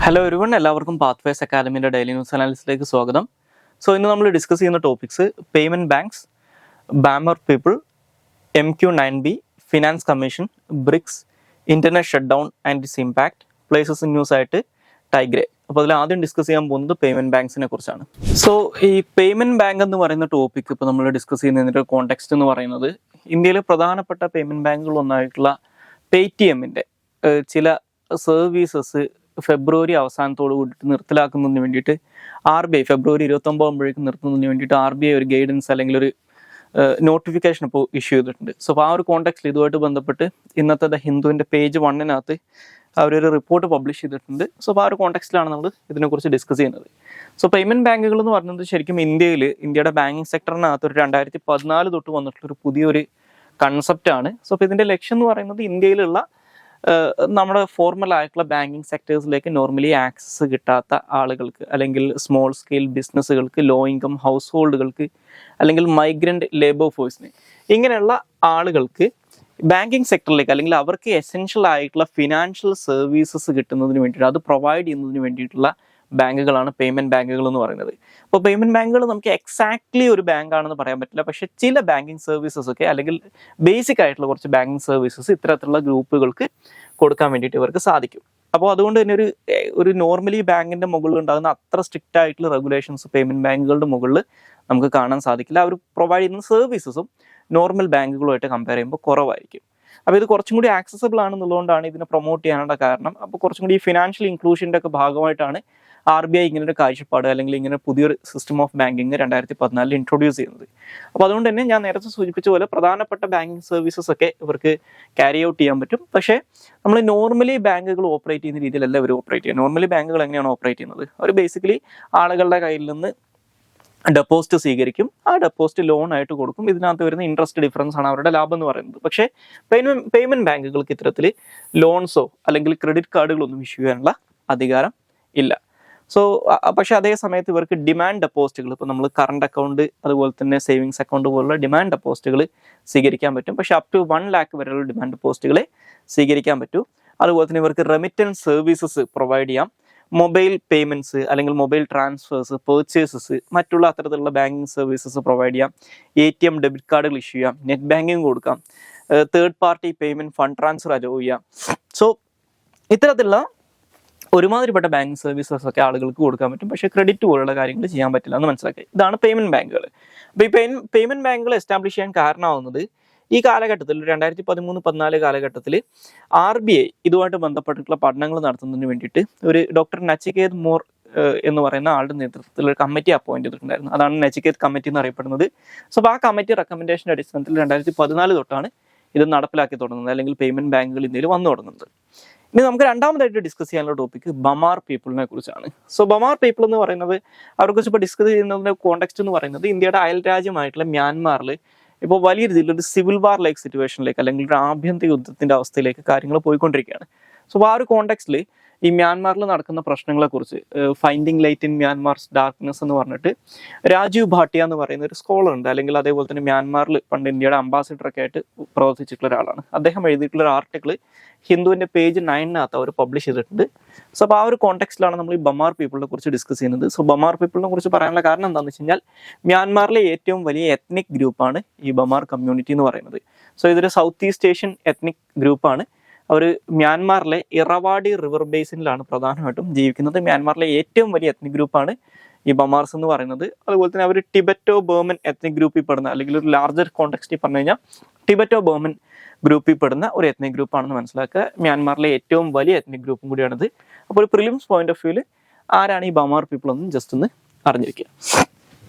Hello everyone, എല്ലാവർക്കും pathways അക്കാദമിയുടെ daily news അനാലിസിലേക്ക് സ്വാഗതം. ഇന്ന് നമ്മൾ ഡിസ്കസ് ചെയ്യുന്ന topics payment banks, Bamar people, MQ9B, finance commission, BRICS, internet shut down and its impact, places in news ആയിട്ട് ടൈഗ്രേ. അപ്പോൾ അതിൽ ആദ്യം ഡിസ്കസ് ചെയ്യാൻ പോകുന്നത് പേയ്മെൻറ്റ് ബാങ്ക്സിനെ കുറിച്ചാണ്. ഈ പേയ്മെൻറ്റ് ബാങ്ക് എന്ന് പറയുന്ന ടോപ്പിക് ഇപ്പോൾ നമ്മൾ ഡിസ്കസ് ചെയ്യുന്നതിൻ്റെ കോണ്ടെക്സ്റ്റ് എന്ന് പറയുന്നത് ഇന്ത്യയിലെ പ്രധാനപ്പെട്ട പേയ്മെൻറ്റ് ബാങ്കുകളൊന്നായിട്ടുള്ള പേടിഎമ്മിൻ്റെ ചില സർവീസസ് ഫെബ്രുവരി അവസാനത്തോടു കൂടിയിട്ട് നിർത്തലാക്കുന്നതിന് വേണ്ടിയിട്ട് RBI ഫെബ്രുവരി 29 ആകുമ്പോഴേക്കും നിർത്തുന്നതിന് വേണ്ടിയിട്ട് RBI ഒരു ഗൈഡൻസ് അല്ലെങ്കിൽ ഒരു നോട്ടിഫിക്കേഷൻ ഇപ്പോൾ ഇഷ്യൂ ചെയ്തിട്ടുണ്ട്. അപ്പോൾ ആ ഒരു കോണ്ടെക്സ്റ്റിൽ ഇതുമായിട്ട് ബന്ധപ്പെട്ട് ഇന്നത്തെ ദ ഹിന്ദുവിൻ്റെ പേജ് 1 അവരൊരു റിപ്പോർട്ട് പബ്ലിഷ് ചെയ്തിട്ടുണ്ട്. അപ്പോൾ ആ ഒരു കോണ്ടെക്സ്റ്റിലാണ് നമ്മൾ ഇതിനെക്കുറിച്ച് ഡിസ്കസ് ചെയ്യുന്നത്. പേയ്മെൻറ്റ് ബാങ്കുകൾ എന്ന് പറയുന്നത് ശരിക്കും ഇന്ത്യയുടെ ബാങ്കിങ് സെക്ടറിനകത്ത് ഒരു 2014 തൊട്ട് വന്നിട്ടുള്ളൊരു പുതിയൊരു കൺസെപ്റ്റാണ്. അപ്പോൾ ഇതിൻ്റെ ലക്ഷ്യം എന്ന് പറയുന്നത് ഇന്ത്യയിലുള്ള നമ്മുടെ ഫോർമൽ ആയിട്ടുള്ള ബാങ്കിങ് സെക്ടേഴ്സിലേക്ക് നോർമലി ആക്സസ് കിട്ടാത്ത ആളുകൾക്ക്, അല്ലെങ്കിൽ സ്മോൾ സ്കെയിൽ ബിസിനസ്സുകൾക്ക്, ലോ ഇൻകം ഹൗസ് ഹോൾഡുകൾക്ക്, അല്ലെങ്കിൽ മൈഗ്രൻ്റ് ലേബർ ഫോഴ്സിന്, ഇങ്ങനെയുള്ള ആളുകൾക്ക് ബാങ്കിങ് സെക്ടറിലേക്ക് അല്ലെങ്കിൽ അവർക്ക് എസെൻഷ്യൽ ആയിട്ടുള്ള ഫിനാൻഷ്യൽ സർവീസസ് കിട്ടുന്നതിന് വേണ്ടിയിട്ട്, അത് പ്രൊവൈഡ് ചെയ്യുന്നതിന് വേണ്ടിയിട്ടുള്ള ബാങ്കുകളാണ് പേയ്മെൻറ്റ് ബാങ്കുകൾ എന്ന് പറയുന്നത്. അപ്പോൾ പേയ്മെൻറ്റ് ബാങ്കുകൾ നമുക്ക് എക്സാക്ട്ലി ഒരു ബാങ്ക് ആണെന്ന് പറയാൻ പറ്റില്ല. പക്ഷേ ചില ബാങ്കിങ് സർവീസസ് ഒക്കെ, അല്ലെങ്കിൽ ബേസിക് ആയിട്ടുള്ള കുറച്ച് ബാങ്കിങ് സർവീസസ് ഇത്തരത്തിലുള്ള ഗ്രൂപ്പുകൾക്ക് കൊടുക്കാൻ വേണ്ടിയിട്ട് ഇവർക്ക് സാധിക്കും. അപ്പോൾ അതുകൊണ്ട് തന്നെ ഒരു നോർമലി ബാങ്കിൻ്റെ മുകളിൽ ഉണ്ടാകുന്ന അത്ര സ്ട്രിക്റ്റ് ആയിട്ടുള്ള റെഗുലേഷൻസ് പേയ്മെൻറ്റ് ബാങ്കുകളുടെ മുകളിൽ നമുക്ക് കാണാൻ സാധിക്കില്ല. അവർ പ്രൊവൈഡ് ചെയ്യുന്ന സർവീസസും നോർമൽ ബാങ്കുകളുമായിട്ട് കമ്പയർ ചെയ്യുമ്പോൾ കുറവായിരിക്കും. അപ്പോൾ ഇത് കുറച്ചും കൂടി ആക്സസിബിൾ ആണെന്നുള്ളതുകൊണ്ടാണ് ഇതിനെ പ്രൊമോട്ട് ചെയ്യാനുള്ള കാരണം. അപ്പോൾ കുറച്ചും കൂടി ഈ ഫിനാൻഷ്യൽ ഇൻക്ലൂഷൻ്റെ ഒക്കെ ഭാഗമായിട്ടാണ് RBI ഇങ്ങനൊരു കാഴ്ചപ്പാട് അല്ലെങ്കിൽ ഇങ്ങനെ പുതിയൊരു സിസ്റ്റം ഓഫ് ബാങ്കിങ് 2014 ഇൻട്രൊഡ്യൂസ് ചെയ്യുന്നത്. അപ്പോൾ അതുകൊണ്ട് തന്നെ ഞാൻ നേരത്തെ സൂചിപ്പിച്ച പോലെ പ്രധാനപ്പെട്ട ബാങ്കിങ് സർവീസസ് ഒക്കെ ഇവർക്ക് ക്യാരി ഔട്ട് ചെയ്യാൻ പറ്റും. പക്ഷേ നമ്മൾ നോർമലി ബാങ്കുകൾ ഓപ്പറേറ്റ് ചെയ്യുന്ന രീതിയിലല്ല ഇവർ ഓപ്പറേറ്റ് ചെയ്യുക. നോർമലി ബാങ്കുകൾ എങ്ങനെയാണ് ഓപ്പറേറ്റ് ചെയ്യുന്നത്? അവർ ബേസിക്കലി ആളുകളുടെ കയ്യിൽ നിന്ന് ഡെപ്പോസിറ്റ് സ്വീകരിക്കും, ആ ഡെപ്പോസിറ്റ് ലോൺ ആയിട്ട് കൊടുക്കും. ഇതിനകത്ത് വരുന്ന ഇൻട്രസ്റ്റ് ഡിഫറൻസ് ആണ് അവരുടെ ലാഭം എന്ന് പറയുന്നത്. പക്ഷേ പേയ്മെൻറ്റ് ബാങ്കുകൾക്ക് ഇത്തരത്തിൽ ലോൺസോ അല്ലെങ്കിൽ ക്രെഡിറ്റ് കാർഡുകളൊന്നും ഇഷ്യൂ ചെയ്യാനുള്ള അധികാരം ഇല്ല. പക്ഷേ അതേ സമയത്ത് ഇവർക്ക് ഡിമാൻഡ് ഡെപ്പോസിറ്റുകൾ, ഇപ്പോൾ നമ്മൾ കറണ്ട് അക്കൗണ്ട് അതുപോലെ തന്നെ സേവിങ്സ് അക്കൗണ്ട് പോലുള്ള ഡിമാൻഡ് ഡെപ്പോസിറ്റുകൾ സ്വീകരിക്കാൻ പറ്റും. പക്ഷേ അപ് ടു 1 lakh വരെയുള്ള ഡിമാൻഡ് ഡെപ്പോസിറ്റുകളെ സ്വീകരിക്കാൻ പറ്റൂ. അതുപോലെ തന്നെ ഇവർക്ക് റെമിറ്റൻസ് സർവീസസ് പ്രൊവൈഡ് ചെയ്യാം, മൊബൈൽ പേയ്മെൻറ്റ്സ് അല്ലെങ്കിൽ മൊബൈൽ ട്രാൻസ്ഫേഴ്സ്, പെർച്ചേസസ്, മറ്റുള്ള അത്തരത്തിലുള്ള ബാങ്കിങ് സർവീസസ് പ്രൊവൈഡ് ചെയ്യാം, ATM ഡെബിറ്റ് കാർഡുകൾ ഇഷ്യൂ ചെയ്യാം, നെറ്റ് ബാങ്കിങ് കൊടുക്കാം, third party payment fund transfer hello ചെയ്യാം. ഇത്തരത്തിലുള്ള ഒരുമാതിരിപ്പെട്ട ബാങ്കിങ് സർവീസസ് ഒക്കെ ആളുകൾക്ക് കൊടുക്കാൻ പറ്റും. പക്ഷേ ക്രെഡിറ്റ് പോലുള്ള കാര്യങ്ങൾ ചെയ്യാൻ പറ്റില്ല എന്ന് മനസ്സിലാക്കി. ഇതാണ് പേയ്മെൻറ്റ് ബാങ്കുകൾ. അപ്പോൾ ഈ പേയ്മെൻറ്റ് ബാങ്കുകൾ എസ്റ്റാബ്ലിഷ് ചെയ്യാൻ കാരണമാവുന്നത് ഈ കാലഘട്ടത്തിൽ 2013-14 കാലഘട്ടത്തിൽ RBI ഇതുമായിട്ട് ബന്ധപ്പെട്ടിട്ടുള്ള പഠനങ്ങൾ നടത്തുന്നതിന് വേണ്ടിയിട്ട് ഒരു ഡോക്ടർ നച്ചികേത് മോർ എന്ന് പറയുന്ന ആളുടെ നേതൃത്വത്തിൽ ഒരു കമ്മിറ്റി അപ്പോയിന്റ് ചെയ്തിട്ടുണ്ടായിരുന്നു. അതാണ് നച്ചികേത് കമ്മിറ്റി എന്ന് അറിയപ്പെടുന്നത്. അപ്പോൾ ആ കമ്മിറ്റി റെക്കമെൻഡേഷൻ്റെ അടിസ്ഥാനത്തിൽ 2014 തൊട്ടാണ് ഇത് നടപ്പിലാക്കി തുടങ്ങുന്നത്, അല്ലെങ്കിൽ പേയ്മെൻറ്റ് ബാങ്കുകൾ ഇന്ത്യയിൽ വന്നു തുടങ്ങുന്നത്. ഇനി നമുക്ക് രണ്ടാമതായിട്ട് ഡിസ്കസ് ചെയ്യാനുള്ള ടോപ്പിക്ക് ബമാർ പീപ്പിളിനെ കുറിച്ചാണ്. ബമാർ പീപ്പിൾ എന്ന് പറയുന്നത്, അവരെക്കുറിച്ച് ഇപ്പോൾ ഡിസ്കസ് ചെയ്യുന്നതിൻ്റെ കോണ്ടെക്സ്റ്റ് എന്ന് പറയുന്നത് ഇന്ത്യയുടെ അയൽ രാജ്യമായിട്ടുള്ള മ്യാൻമാറിൽ ഇപ്പോൾ വലിയ രീതിയിൽ ഒരു സിവിൽ വാർ ലൈക്ക് സിറ്റുവേഷനിലേക്ക്, അല്ലെങ്കിൽ ഒരു ആഭ്യന്തര യുദ്ധത്തിൻ്റെ അവസ്ഥയിലേക്ക് കാര്യങ്ങൾ പോയിക്കൊണ്ടിരിക്കുകയാണ്. ആ ഒരു കോണ്ടെക്സ്റ്റിൽ ഈ മ്യാൻമാറിൽ നടക്കുന്ന പ്രശ്നങ്ങളെക്കുറിച്ച് ഫൈൻഡിങ് ലൈറ്റ് ഇൻ മ്യാൻമാർസ് ഡാർക്ക്നെസ് എന്ന് പറഞ്ഞിട്ട് രാജീവ് ഭാട്ടിയ എന്ന് പറയുന്ന ഒരു സ്കോളർ ഉണ്ട്, അല്ലെങ്കിൽ അതേപോലെ തന്നെ മ്യാൻമാറിൽ പണ്ട് ഇന്ത്യയുടെ അംബാസിഡറൊക്കെ ആയിട്ട് പ്രവർത്തിച്ചിട്ടുള്ള ഒരാളാണ്. അദ്ദേഹം എഴുതിയിട്ടുള്ള ഒരു ആർട്ടിക്കിൾ ഹിന്ദുവിൻ്റെ പേജ് 9 അവർ പബ്ലിഷ് ചെയ്തിട്ടുണ്ട്. അപ്പോൾ ആ ഒരു കോണ്ടെക്സ്റ്റിലാണ് നമ്മൾ ഈ ബമാർ പീപ്പിളിനെ കുറിച്ച് ഡിസ്കസ് ചെയ്യുന്നത്. ബമാർ പീപ്പിളിനെ കുറിച്ച് പറയാനുള്ള കാരണം എന്താണെന്ന് വെച്ച് കഴിഞ്ഞാൽ മ്യാൻമാറിലെ ഏറ്റവും വലിയ എത്നിക് ഗ്രൂപ്പാണ് ഈ ബമാർ കമ്മ്യൂണിറ്റി എന്ന് പറയുന്നത്. ഇതൊരു സൗത്ത് ഈസ്റ്റ് ഏഷ്യൻ എത്നിക് ഗ്രൂപ്പാണ്. അവർ മ്യാൻമാറിലെ ഇറവാഡി റിവർ ബേസിനിലാണ് പ്രധാനമായിട്ടും ജീവിക്കുന്നത്. മ്യാൻമാറിലെ ഏറ്റവും വലിയ എത്നിക് ഗ്രൂപ്പാണ് ഈ ബമാർസ് എന്ന് പറയുന്നത്. അതുപോലെ തന്നെ അവർ ടിബറ്റോ ബർമൻ എത്നിക് ഗ്രൂപ്പിൽ പെടുന്ന, അല്ലെങ്കിൽ ഒരു ലാർജർ കോണ്ടെക്സ്റ്റിൽ പറഞ്ഞു കഴിഞ്ഞാൽ ടിബറ്റോ ബർമൻ ഗ്രൂപ്പിൽ പെടുന്ന ഒരു എത്നിക് ഗ്രൂപ്പാണെന്ന് മനസ്സിലാക്കുക. മ്യാൻമാറിലെ ഏറ്റവും വലിയ എത്നിക് ഗ്രൂപ്പും കൂടിയാണിത്. അപ്പോൾ ഒരു പ്രിലിംസ് പോയിന്റ് ഓഫ് വ്യൂവിൽ ആരാണ് ഈ ബമാർ പീപ്പിൾ എന്ന് ജസ്റ്റ് ഒന്ന് അറിഞ്ഞിരിക്കുക.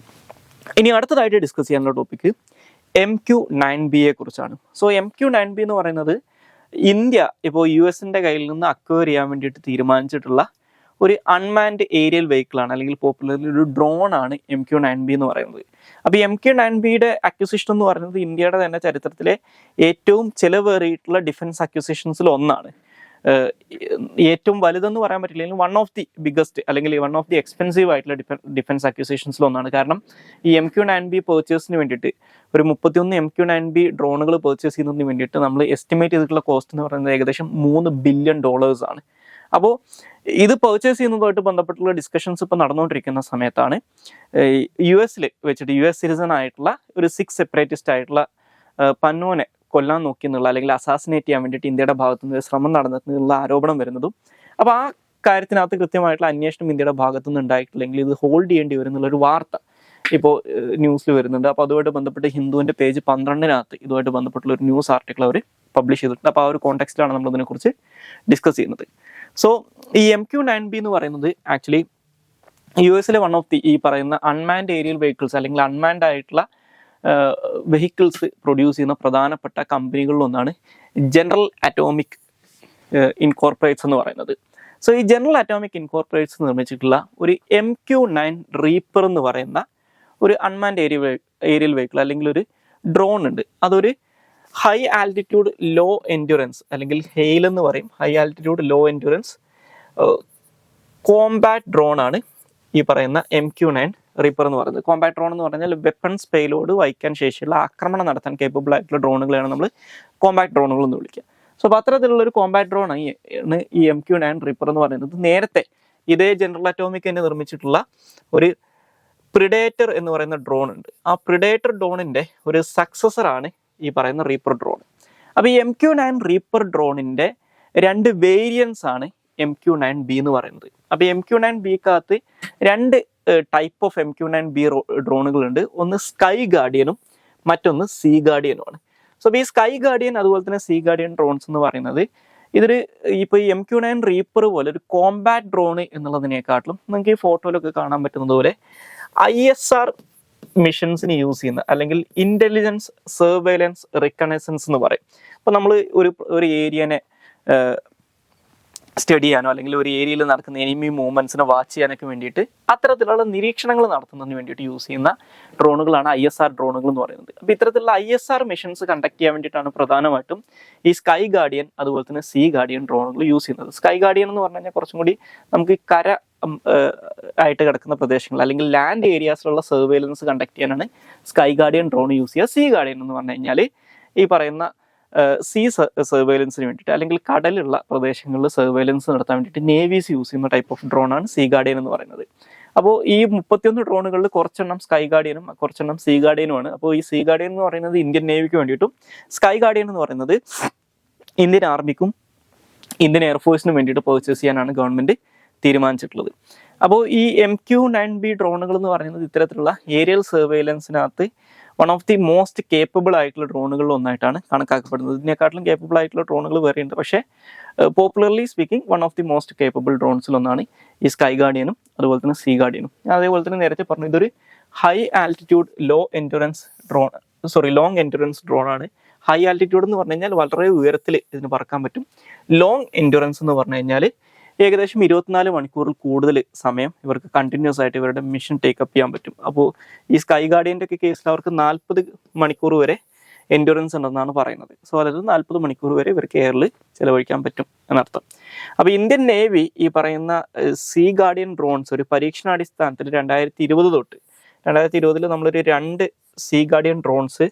ഇനി അടുത്തതായിട്ട് ഡിസ്കസ് ചെയ്യാനുള്ള ടോപ്പിക്ക് MQ9B കുറിച്ചാണ്. MQ9B എന്ന് പറയുന്നത് ഇന്ത്യ ഇപ്പോൾ US കയ്യിൽ നിന്ന് അക്വയർ ചെയ്യാൻ വേണ്ടിയിട്ട് തീരുമാനിച്ചിട്ടുള്ള ഒരു അൺമാൻഡ് ഏരിയൽ വെഹിക്കിളാണ്, അല്ലെങ്കിൽ പോപ്പുലർലി ഒരു ഡ്രോൺ ആണ് MQ9B എന്ന് പറയുന്നത്. അപ്പോൾ ഈ MQ9Bയുടെ അക്വിസിഷൻ എന്ന് പറയുന്നത് ഇന്ത്യയുടെ തന്നെ ചരിത്രത്തിലെ ഏറ്റവും ചിലവേറിയിട്ടുള്ള ഡിഫൻസ് അക്വിസിഷൻസിൽ ഒന്നാണ്. ഏറ്റവും വലുതെന്ന് പറയാൻ പറ്റില്ലെങ്കിൽ വൺ ഓഫ് ദി ബിഗ്ഗസ്റ്റ്, അല്ലെങ്കിൽ വൺ ഓഫ് ദി എക്സ്പെൻസീവ് ആയിട്ടുള്ള ഡിഫൻസ് അക്വിസിഷൻസിൽ ഒന്നാണ്. കാരണം ഈ MQ9B പെർച്ചേസിന് വേണ്ടിയിട്ട് ഒരു 31 MQ9B ഡ്രോണുകൾ പെർച്ചേസ് ചെയ്യുന്നതിന് വേണ്ടിയിട്ട് നമ്മൾ എസ്റ്റിമേറ്റ് ചെയ്തിട്ടുള്ള കോസ്റ്റ് എന്ന് പറയുന്നത് ഏകദേശം $3 ബില്യൺ ആണ്. അപ്പോൾ ഇത് പർച്ചേസ് ചെയ്യുന്നതുമായിട്ട് ബന്ധപ്പെട്ടുള്ള ഡിസ്കഷൻസ് ഇപ്പോൾ നടന്നുകൊണ്ടിരിക്കുന്ന സമയത്താണ് US വെച്ചിട്ട് US സിറ്റിസൺ ആയിട്ടുള്ള ഒരു 6 സെപ്പറേറ്റിസ്റ്റ് ആയിട്ടുള്ള പന്നോനെ കൊല്ലാൻ നോക്കി എന്നുള്ള അല്ലെങ്കിൽ അസാസിനേറ്റ് ചെയ്യാൻ വേണ്ടിയിട്ട് ഇന്ത്യയുടെ ഭാഗത്തു നിന്ന് ശ്രമം നടന്നതിനുള്ള ആരോപണം വരുന്നതും, അപ്പോൾ ആ കാര്യത്തിനകത്ത് കൃത്യമായിട്ടുള്ള അന്വേഷണം ഇന്ത്യയുടെ ഭാഗത്തു നിന്ന് ഉണ്ടായിട്ടില്ലെങ്കിൽ ഇത് ഹോൾഡ് ചെയ്യേണ്ടി വരും എന്നുള്ളൊരു വാർത്ത ഇപ്പോൾ ന്യൂസിൽ വരുന്നുണ്ട്. അപ്പോൾ അതുമായിട്ട് ബന്ധപ്പെട്ട് ഹിന്ദുവിൻ്റെ പേജ് 12 ഇതുമായിട്ട് ബന്ധപ്പെട്ടുള്ള ഒരു ന്യൂസ് ആർട്ടിക്കിൾ അവർ പബ്ലിഷ് ചെയ്തിട്ടുണ്ട്. അപ്പോൾ ആ ഒരു കോണ്ടെക്സ്റ്റിലാണ് നമ്മൾ ഇതിനെക്കുറിച്ച് ഡിസ്കസ് ചെയ്യുന്നത്. സോ ഈ MQ-9B എന്ന് പറയുന്നത് actually US one of the ഈ പറയുന്ന അൺമാൻഡ് ഏരിയൽ വെഹിക്കിൾസ് അല്ലെങ്കിൽ അൺമാൻഡ് ആയിട്ടുള്ള വെഹിക്കിൾസ് പ്രൊഡ്യൂസ് ചെയ്യുന്ന പ്രധാനപ്പെട്ട കമ്പനികളിലൊന്നാണ് ജനറൽ അറ്റോമിക് ഇൻകോർപ്പറേറ്റ്സ് എന്ന് പറയുന്നത്. സോ ഈ ജനറൽ അറ്റോമിക് ഇൻകോർപ്പറേറ്റ്സ് നിർമ്മിച്ചിട്ടുള്ള ഒരു MQ-9 റീപ്പർ എന്ന് പറയുന്ന ഒരു അൺമാൻഡ് ഏരിയൽ വെഹിക്കിൾ അല്ലെങ്കിൽ ഒരു ഡ്രോൺ ഉണ്ട്. അതൊരു ഹൈ ആൾട്ടിറ്റ്യൂഡ് ലോ എൻഡ്യൂറൻസ് അല്ലെങ്കിൽ ഹെയിൽ എന്ന് പറയും, high altitude low endurance combat drone ആണ് ഈ പറയുന്ന MQ-9 റീപ്പർ എന്ന് പറയുന്നത്. കോമ്പാറ്റ് ഡ്രോൺ എന്ന് പറഞ്ഞാൽ വെപ്പൺസ് പേലോഡ് വഹിക്കാൻ ശേഷിയുള്ള ആക്രമണം നടത്താൻ കേപ്പബിൾ ആയിട്ടുള്ള ഡ്രോണുകളെയാണ് നമ്മൾ കോമ്പാക്ട് ഡ്രോണുകൾ എന്ന് വിളിക്കുക. സോ അപ്പോൾ അത്തരത്തിലുള്ള ഒരു കോമ്പാക്ട് ഡ്രോൺ ആണ് ഈ MQ-9 റീപ്പർ എന്ന് പറയുന്നത്. നേരത്തെ ഇതേ ജനറൽ അറ്റോമിക് തന്നെ നിർമ്മിച്ചിട്ടുള്ള ഒരു പ്രിഡേറ്റർ എന്ന് പറയുന്ന ഡ്രോൺ ഉണ്ട്. ആ പ്രിഡേറ്റർ ഡ്രോണിന്റെ ഒരു സക്സസറാണ് ഈ പറയുന്ന റീപ്പർ ഡ്രോൺ. അപ്പോൾ ഈ MQ-9 റീപ്പർ ഡ്രോണിന്റെ 2 വേരിയൻസ് ആണ് MQ-9B എന്ന് പറയുന്നത്. അപ്പോൾ MQ-9Bക്കകത്ത് 2 ടൈപ്പ് ഓഫ് MQ-9B ഡ്രോണുകളുണ്ട്. ഒന്ന് സ്കൈ ഗാർഡിയനും മറ്റൊന്ന് സീ ഗാർഡിയനുമാണ്. സോ ഈ സ്കൈ ഗാർഡിയൻ അതുപോലെ തന്നെ സീ ഗാർഡിയൻ ഡ്രോൺസ് എന്ന് പറയുന്നത് ഇതൊരു ഇപ്പോൾ ഈ MQ-9 റീപ്പർ പോലെ ഒരു കോമ്പാറ്റ് ഡ്രോൺ എന്നുള്ളതിനേക്കാട്ടിലും നിങ്ങൾക്ക് ഈ ഫോട്ടോയിലൊക്കെ കാണാൻ പറ്റുന്നത് പോലെ ISR മിഷൻസിന് യൂസ് ചെയ്യുന്ന അല്ലെങ്കിൽ ഇന്റലിജൻസ് സർവൈലൻസ് റിക്കണൈസൻസ് എന്ന് പറയും. അപ്പോൾ നമ്മൾ ഒരു ഏരിയനെ സ്റ്റഡി ചെയ്യാനോ അല്ലെങ്കിൽ ഒരു ഏരിയയിൽ നടക്കുന്ന എനിമി മൂവ്മെന്റ്സിനെ വാച്ച് ചെയ്യാനൊക്കെ വേണ്ടിയിട്ട് അത്തരത്തിലുള്ള നിരീക്ഷണങ്ങൾ നടത്തുന്നതിന് വേണ്ടിയിട്ട് യൂസ് ചെയ്യുന്ന ഡ്രോണുകളാണ് ISR ഡ്രോണുകൾ എന്ന് പറയുന്നത്. അപ്പോൾ ഇത്തരത്തിലുള്ള ISR മിഷൻസ് കണ്ടക്ട് ചെയ്യാൻ വേണ്ടിയിട്ടാണ് പ്രധാനമായിട്ടും ഈ സ്കൈ ഗാർഡിയൻ അതുപോലെ തന്നെ സീ ഗാർഡിയൻ ഡ്രോണുകൾ യൂസ് ചെയ്യുന്നത്. സ്കൈ ഗാർഡിയൻ എന്ന് പറഞ്ഞു കഴിഞ്ഞാൽ കുറച്ചും കൂടി നമുക്ക് ഈ കര ആയിട്ട് കിടക്കുന്ന പ്രദേശങ്ങൾ അല്ലെങ്കിൽ ലാൻഡ് ഏരിയാസിലുള്ള സർവൈലൻസ് കണ്ടക്ട് ചെയ്യാനാണ് സ്കൈ ഗാർഡിയൻ ഡ്രോൺ യൂസ് ചെയ്യുക. സീ ഗാർഡിയൻ എന്ന് പറഞ്ഞു കഴിഞ്ഞാൽ ഈ പറയുന്ന സീ സർവൈലൻസിന് വേണ്ടിയിട്ട് അല്ലെങ്കിൽ കടലുള്ള പ്രദേശങ്ങളിൽ സർവൈലൻസ് നടത്താൻ വേണ്ടിയിട്ട് നേവീസ് യൂസ് ചെയ്യുന്ന ടൈപ്പ് ഓഫ് ഡ്രോൺ ആണ് സീ ഗാർഡിയൻ എന്ന് പറയുന്നത്. അപ്പോൾ ഈ 31 ഡ്രോണുകളിൽ കുറച്ചെണ്ണം സ്കൈ ഗാർഡിയനും കുറച്ചെണ്ണം സീ ഗാർഡിയനുമാണ്. അപ്പോൾ ഈ സീ ഗാർഡിയൻ എന്ന് പറയുന്നത് ഇന്ത്യൻ നേവിക്ക് വേണ്ടിയിട്ടും സ്കൈ ഗാർഡിയൻ എന്ന് പറയുന്നത് ഇന്ത്യൻ ആർമിക്കും ഇന്ത്യൻ എയർഫോഴ്സിനും വേണ്ടിയിട്ട് പർച്ചേസ് ചെയ്യാനാണ് ഗവൺമെന്റ് തീരുമാനിച്ചിട്ടുള്ളത്. അപ്പോൾ ഈ MQ-9B ഡ്രോണുകൾ എന്ന് പറയുന്നത് ഇത്തരത്തിലുള്ള ഏരിയൽ സർവൈലൻസിനകത്ത് one of the most capable ആയിട്ടുള്ള ഡ്രോണുകളിൽ ഒന്നായിട്ടാണ് കണക്കാക്കപ്പെടുന്നത്. ഇതിനെക്കാട്ടിലും കേപ്പബിൾ ആയിട്ടുള്ള ഡ്രോണുകൾ വേറെയുണ്ട്, പക്ഷേ popularly speaking one of the most capable ഡ്രോൺസിലൊന്നാണ് ഈ സ്കൈ ഗാർഡിയനും അതുപോലെ തന്നെ സീ ഗാർഡിയനും. അതേപോലെ തന്നെ നേരത്തെ പറഞ്ഞു ഇതൊരു high altitude long endurance drone ആണ്. ഹൈ ആൾട്ടിറ്റ്യൂഡ് എന്ന് പറഞ്ഞു കഴിഞ്ഞാൽ വളരെ ഉയരത്തിൽ ഇതിന് പറക്കാൻ പറ്റും. ലോങ് എൻഡ്യൂറൻസ് എന്ന് പറഞ്ഞു കഴിഞ്ഞാൽ ഏകദേശം 24 മണിക്കൂറിൽ കൂടുതൽ സമയം ഇവർക്ക് കണ്ടിന്യൂസ് ആയിട്ട് ഇവരുടെ മിഷൻ ടേക്കപ്പ് ചെയ്യാൻ പറ്റും. അപ്പോൾ ഈ സ്കൈ ഗാർഡിയൻ്റെ ഒക്കെ കേസിൽ അവർക്ക് 40 മണിക്കൂർ വരെ എൻഡ്യൂറൻസ് ഉണ്ടെന്നാണ് പറയുന്നത്. സോ അതായത് 40 മണിക്കൂർ വരെ ഇവർക്ക് എയറിൽ ചിലവഴിക്കാൻ പറ്റും എന്നർത്ഥം. അപ്പോൾ ഇന്ത്യൻ നേവി ഈ പറയുന്ന സീ ഗാർഡിയൻ ഡ്രോൺസ് ഒരു പരീക്ഷണാടിസ്ഥാനത്തിൽ 2020 നമ്മളൊരു 2 സീ ഗാർഡിയൻ ഡ്രോൺസ്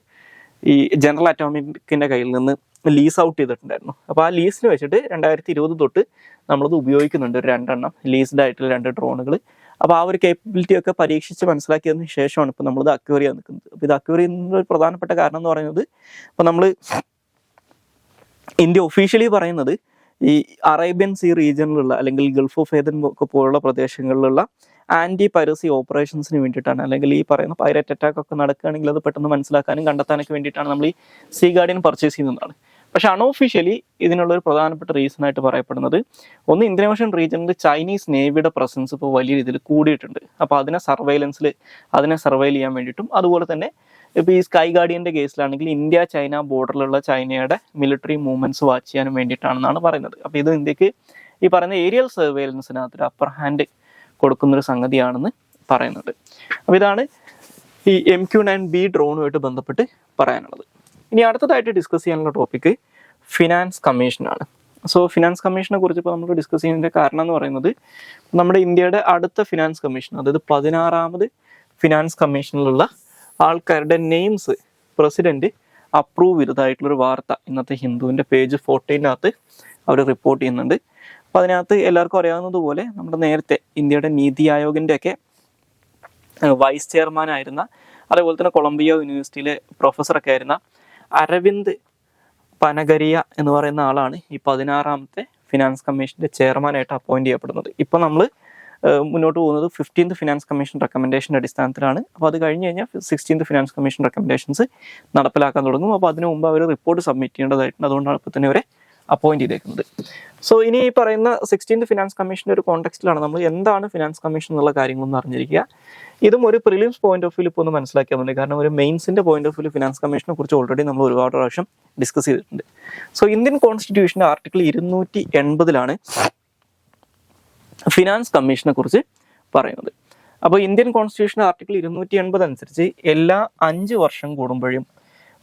ഈ ജനറൽ അറ്റോമിക്കിൻ്റെ കയ്യിൽ നിന്ന് ലീസ് ഔട്ട് ചെയ്തിട്ടുണ്ടായിരുന്നു. അപ്പോൾ ആ ലീസിന് വെച്ചിട്ട് 2020 തൊട്ട് നമ്മളത് ഉപയോഗിക്കുന്നുണ്ട്. ഒരു 2 എണ്ണം ലീസ്ഡ് ആയിട്ടുള്ള 2 ഡ്രോണുകൾ. അപ്പോൾ ആ ഒരു കേപ്പബിലിറ്റി ഒക്കെ പരീക്ഷിച്ച് മനസ്സിലാക്കിയതിന് ശേഷമാണ് ഇപ്പോൾ നമ്മളിത് അക്വയർ ചെയ്യാൻ നിൽക്കുന്നത്. അപ്പോൾ ഇത് അക്വയർ ചെയ്യുന്ന ഒരു പ്രധാനപ്പെട്ട കാരണം എന്ന് പറയുന്നത് ഇപ്പോൾ നമ്മൾ ഇന്ത്യ ഒഫീഷ്യലി പറയുന്നത് ഈ അറേബ്യൻ സീ റീജിയനിലുള്ള അല്ലെങ്കിൽ ഗൾഫ് ഓഫ് ഏദൻ ഒക്കെ പോലുള്ള പ്രദേശങ്ങളിലുള്ള ആൻറ്റി പൈറസി ഓപ്പറേഷൻസിന് വേണ്ടിയിട്ടാണ്, അല്ലെങ്കിൽ ഈ പറയുന്ന പൈററ്റ് അറ്റാക്ക് ഒക്കെ നടക്കുകയാണെങ്കിൽ അത് പെട്ടെന്ന് മനസ്സിലാക്കാനും കണ്ടെത്താനൊക്കെ വേണ്ടിയിട്ടാണ് നമ്മൾ ഈ സീ ഗാർഡിയൻ പർച്ചേസ് ചെയ്യുന്നതാണ്. പക്ഷെ അൺഒഫീഷ്യലി ഇതിനുള്ള ഒരു പ്രധാനപ്പെട്ട റീസൺ ആയിട്ട് പറയപ്പെടുന്നത് ഒന്ന്, ഇന്ത്യൻ ഓഷ്യൻ റീജിയനിൽ ചൈനീസ് നേവിയുടെ പ്രസൻസ് ഇപ്പോൾ വലിയ രീതിയിൽ കൂടിയിട്ടുണ്ട്. അപ്പോൾ അതിനെ സർവൈൽ ചെയ്യാൻ വേണ്ടിയിട്ടും അതുപോലെ തന്നെ ഇപ്പോൾ ഈ സ്കൈ ഗാർഡിയൻ്റെ കേസിലാണെങ്കിൽ ഇന്ത്യ ചൈന ബോർഡറിലുള്ള ചൈനയുടെ മിലിറ്ററി മൂവ്മെന്റ്സ് വാച്ച് ചെയ്യാനും വേണ്ടിയിട്ടാണെന്നാണ് പറയുന്നത്. അപ്പോൾ ഇത് ഇന്ത്യക്ക് ഈ പറയുന്ന ഏരിയൽ സർവൈലൻസിനകത്ത് ഒരു അപ്പർ ഹാൻഡ് കൊടുക്കുന്നൊരു സംഗതിയാണെന്ന് പറയുന്നുണ്ട്. അപ്പോൾ ഇതാണ് ഈ MQ-9B ഡ്രോണുമായിട്ട് ബന്ധപ്പെട്ട് പറയാനുള്ളത്. ഇനി അടുത്തതായിട്ട് ഡിസ്കസ് ചെയ്യാനുള്ള ടോപ്പിക്ക് ഫിനാൻസ് കമ്മീഷനാണ്. സോ ഫിനാൻസ് കമ്മീഷനെ കുറിച്ച് ഇപ്പോൾ നമ്മൾ ഡിസ്കസ് ചെയ്യുന്നതിൻ്റെ കാരണം എന്ന് പറയുന്നത് നമ്മുടെ ഇന്ത്യയുടെ അടുത്ത ഫിനാൻസ് കമ്മീഷൻ, അതായത് 16ാമത് ഫിനാൻസ് കമ്മീഷനിലുള്ള ആൾക്കാരുടെ നെയിംസ് പ്രസിഡന്റ് അപ്രൂവ് ചെയ്തതായിട്ടുള്ളൊരു വാർത്ത ഇന്നത്തെ ഹിന്ദുവിൻ്റെ പേജ് 14 അവർ റിപ്പോർട്ട് ചെയ്യുന്നുണ്ട്. അപ്പോൾ അതിനകത്ത് എല്ലാവർക്കും അറിയാവുന്നതുപോലെ നമ്മുടെ നേരത്തെ ഇന്ത്യയുടെ നീതി ആയോഗിൻ്റെ ഒക്കെ വൈസ് ചെയർമാൻ ആയിരുന്ന, അതേപോലെ തന്നെ കൊളംബിയ യൂണിവേഴ്സിറ്റിയിലെ പ്രൊഫസറൊക്കെ ആയിരുന്ന അരവിന്ദ് പനഗരിയ എന്ന് പറയുന്ന ആളാണ് ഈ 16ാമത്തെ ഫിനാൻസ് കമ്മീഷൻ്റെ ചെയർമാനായിട്ട് അപ്പോയിന്റ് ചെയ്യപ്പെടുന്നത്. ഇപ്പോൾ നമ്മൾ മുന്നോട്ട് പോകുന്നത് 15th ഫിനാൻസ് കമ്മീഷൻ റെക്കമെൻഡേഷൻ്റെ അടിസ്ഥാനത്തിലാണ്. അപ്പോൾ അത് കഴിഞ്ഞ് കഴിഞ്ഞാൽ 16th ഫിനാൻസ് കമ്മീഷൻ റെക്കമെൻഡേഷൻസ് നടപ്പിലാക്കാൻ തുടങ്ങും. അപ്പോൾ അതിനു മുമ്പ് അവർ റിപ്പോർട്ട് സബ്മിറ്റ് ചെയ്യേണ്ടതായിട്ടുണ്ട്. അതുകൊണ്ടാണ് ഇപ്പോൾ തന്നെ അവരെ അപ്പോയിന്റ് ചെയ്തേക്കുന്നത്. സോ ഇനി ഈ പറയുന്ന 16th ഫിനാൻസ് കമ്മീഷൻ്റെ ഒരു കോണ്ടെക്സ്റ്റിലാണ് നമ്മൾ എന്താണ് ഫിനാൻസ് കമ്മീഷൻ എന്നുള്ള കാര്യങ്ങളൊന്നും അറിഞ്ഞിരിക്കുക. ഇതും ഒരു പ്രിലിംസ് പോയിന്റ് ഓഫ് വ്യൂ ഇപ്പോൾ ഒന്ന് മനസ്സിലാക്കിയാൽ മതി. കാരണം ഒരു മെയിൻസിൻ്റെ പോയിന്റ് ഓഫ് വ്യൂ ഫിനാൻസ് കമ്മീഷനെ കുറിച്ച് ഓൾറെഡി നമ്മൾ ഒരുപാട് പ്രാവശ്യം ഡിസ്കസ് ചെയ്തിട്ടുണ്ട്. സോ ഇന്ത്യൻ കോൺസ്റ്റിറ്റ്യൂഷൻ്റെ ആർട്ടിക്കിൾ 280 ഫിനാൻസ് കമ്മീഷനെ കുറിച്ച് പറയുന്നത്. അപ്പോൾ ഇന്ത്യൻ കോൺസ്റ്റിറ്റ്യൂഷൻ ആർട്ടിക്കിൾ 280 അനുസരിച്ച് എല്ലാ 5 വർഷം കൂടുമ്പോഴും